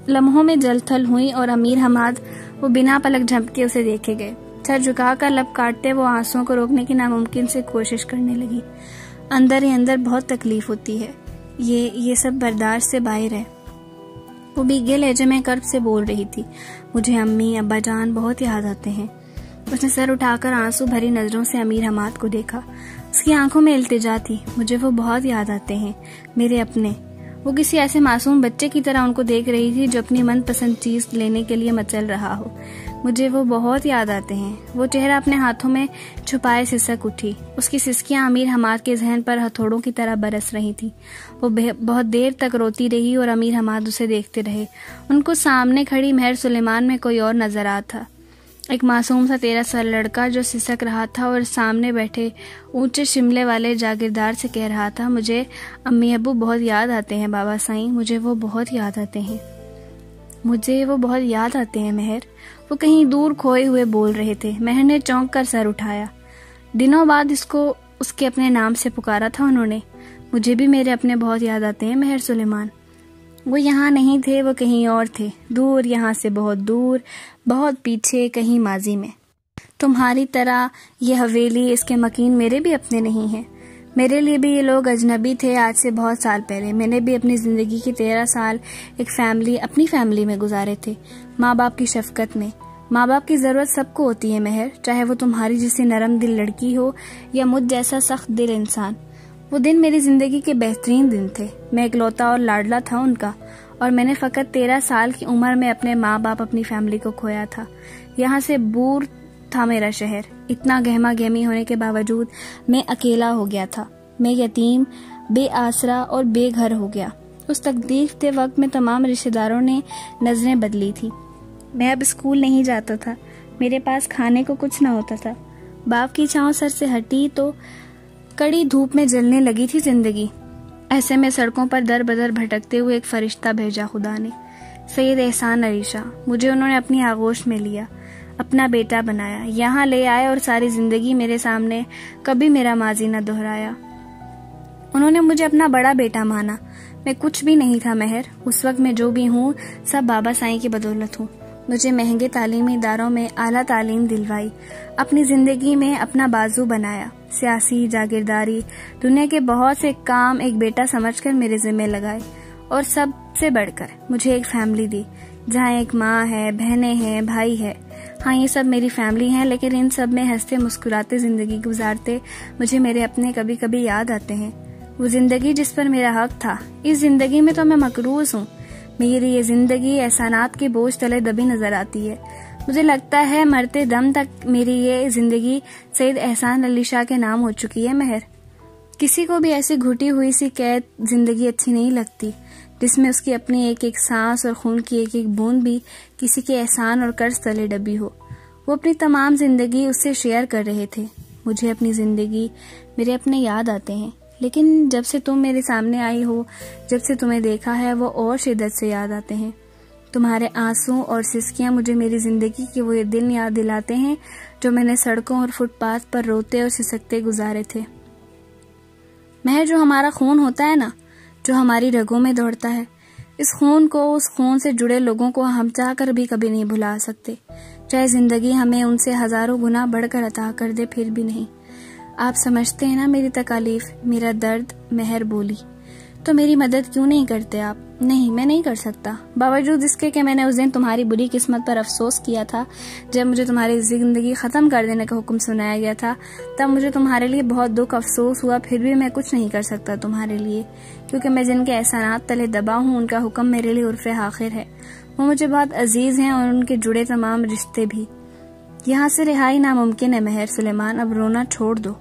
لمحوں میں جل تھل ہوئی اور امیر حماد وہ بنا پلک جھپکے اسے دیکھے گئے. سر جھکا کر لب کاٹتے وہ آنسوؤں کو روکنے کی ناممکن سے کوشش کرنے لگی. اندر ہی اندر بہت تکلیف ہوتی ہے, یہ سب برداشت سے باہر ہے. وہ بھیگے لہجے میں کرب سے بول رہی تھی. مجھے امی ابا جان بہت یاد آتے ہیں. اس نے سر اٹھا کر آنسو بھری نظروں سے امیر حماد کو دیکھا. اس کی آنکھوں میں التجا تھی. مجھے وہ بہت یاد آتے ہیں, میرے اپنے. وہ کسی ایسے معصوم بچے کی طرح ان کو دیکھ رہی تھی جو اپنی من پسند چیز لینے کے لیے مچل رہا ہو. مجھے وہ بہت یاد آتے ہیں. وہ چہرہ اپنے ہاتھوں میں چھپائے سسک اٹھی. اس کی سسکیاں امیر حماد کے ذہن پر ہتھوڑوں کی طرح برس رہی تھی. وہ بہت دیر تک روتی رہی اور امیر حماد اسے دیکھتے رہے. ان کو سامنے کھڑی مہر سلیمان میں کوئی اور نظر آتا تھا, ایک معصوم سا 13 سال لڑکا جو سسک رہا تھا اور سامنے بیٹھے اونچے شملے والے جاگیردار سے کہہ رہا تھا, مجھے امی ابو بہت یاد آتے ہیں بابا سائیں, مجھے وہ بہت یاد آتے ہیں. مجھے وہ بہت یاد آتے ہیں مہر. وہ کہیں دور کھوئے ہوئے بول رہے تھے. مہر نے چونک کر سر اٹھایا. دنوں بعد اس کو اس کے اپنے نام سے پکارا تھا انہوں نے. مجھے بھی میرے اپنے بہت یاد آتے ہیں مہر سلیمان. وہ یہاں نہیں تھے, وہ کہیں اور تھے, دور, یہاں سے بہت دور, بہت پیچھے, کہیں ماضی میں. تمہاری طرح یہ حویلی, اس کے مکین میرے بھی اپنے نہیں ہیں. میرے لیے بھی یہ لوگ اجنبی تھے آج سے بہت سال پہلے. میں نے بھی اپنی زندگی کی 13 سال اپنی فیملی میں گزارے تھے, ماں باپ کی شفقت میں. ماں باپ کی ضرورت سب کو ہوتی ہے مہر, چاہے وہ تمہاری جیسی نرم دل لڑکی ہو یا مجھ جیسا سخت دل انسان. وہ دن میری زندگی کے بہترین دن تھے. میں اکلوتا اور لاڈلا تھا ان کا, اور میں نے فقط 13 سال کی عمر میں اپنے ماں باپ اپنی فیملی کو کھویا تھا. یہاں سے دور تھا میرا شہر. اتنا گہما گہمی ہونے کے باوجود میں اکیلا ہو گیا تھا. میں یتیم, بے آسرا اور بے گھر ہو گیا. اس تکلیف دہ وقت میں تمام رشتہ داروں نے نظریں بدلی تھی. میں اب اسکول نہیں جاتا تھا. میرے پاس کھانے کو کچھ نہ ہوتا تھا. باپ کی چھاؤں سر سے ہٹی تو کڑی دھوپ میں جلنے لگی تھی زندگی. ایسے میں سڑکوں پر در بدر بھٹکتے ہوئے ایک فرشتہ بھیجا خدا نے, سید احسان علی شاہ. مجھے انہوں نے اپنی آغوش میں لیا, اپنا بیٹا بنایا, یہاں لے آئے اور ساری زندگی میرے سامنے کبھی میرا ماضی نہ دہرایا. انہوں نے مجھے اپنا بڑا بیٹا مانا. میں کچھ بھی نہیں تھا مہر. اس وقت میں جو بھی ہوں سب بابا سائیں کی بدولت ہوں. مجھے مہنگے تعلیمی اداروں میں اعلیٰ تعلیم دلوائی، اپنی زندگی میں اپنا بازو بنایا، سیاسی جاگیرداری دنیا کے بہت سے کام ایک بیٹا سمجھ کر میرے ذمہ لگائے، اور سب سے بڑھ کر مجھے ایک فیملی دی جہاں ایک ماں ہے، بہنیں ہیں، بھائی ہے۔ ہاں، یہ سب میری فیملی ہیں، لیکن ان سب میں ہنستے مسکراتے زندگی گزارتے مجھے میرے اپنے کبھی کبھی یاد آتے ہیں۔ وہ زندگی جس پر میرا حق تھا، اس زندگی میں تو میں مقروض ہوں۔ میری یہ زندگی احسانات کے بوجھ تلے دبی نظر آتی ہے۔ مجھے لگتا ہے مرتے دم تک میری یہ زندگی سید احسان علی شاہ کے نام ہو چکی ہے۔ مہر، کسی کو بھی ایسی گھٹی ہوئی سی قید زندگی اچھی نہیں لگتی جس میں اس کی اپنی ایک ایک سانس اور خون کی ایک ایک بوند بھی کسی کے احسان اور قرض تلے دبی ہو۔ وہ اپنی تمام زندگی اس سے شیئر کر رہے تھے۔ مجھے اپنی زندگی میرے اپنے یاد آتے ہیں، لیکن جب سے تم میرے سامنے آئی ہو، جب سے تمہیں دیکھا ہے، وہ اور شدت سے یاد آتے ہیں۔ تمہارے آنسو اور سسکیاں مجھے میری زندگی کے وہ دن یاد دلاتے ہیں جو میں نے سڑکوں اور فٹ پاتھ پر روتے اور سسکتے گزارے تھے۔ مہر، جو ہمارا خون ہوتا ہے نا، جو ہماری رگوں میں دوڑتا ہے، اس خون کو، اس خون سے جڑے لوگوں کو ہم چاہ کر بھی کبھی نہیں بھلا سکتے، چاہے زندگی ہمیں ان سے ہزاروں گنا بڑھ کر عطا کر دے، پھر بھی نہیں۔ آپ سمجھتے ہیں نا میری تکالیف، میرا درد۔ مہر بولی، تو میری مدد کیوں نہیں کرتے آپ؟ نہیں، میں نہیں کر سکتا، باوجود اس کے کہ میں نے اس دن تمہاری بری قسمت پر افسوس کیا تھا جب مجھے تمہاری زندگی ختم کر دینے کا حکم سنایا گیا تھا، تب مجھے تمہارے لیے بہت دکھ افسوس ہوا، پھر بھی میں کچھ نہیں کر سکتا تمہارے لیے، کیونکہ میں جن کے احسانات تلے دبا ہوں ان کا حکم میرے لیے عرف آخر ہے۔ وہ مجھے بہت عزیز ہیں اور ان کے جڑے تمام رشتے بھی۔ یہاں سے رہائی ناممکن ہے مہر سلیمان، اب رونا چھوڑ دو۔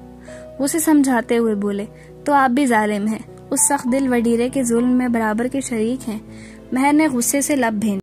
وہ اسے سمجھاتے ہوئے بولے، تو آپ بھی ظالم ہیں، اس سخت دل وڈیرے کے ظلم میں برابر کے شریک ہیں۔ مہر نے غصے سے لب بھینچے۔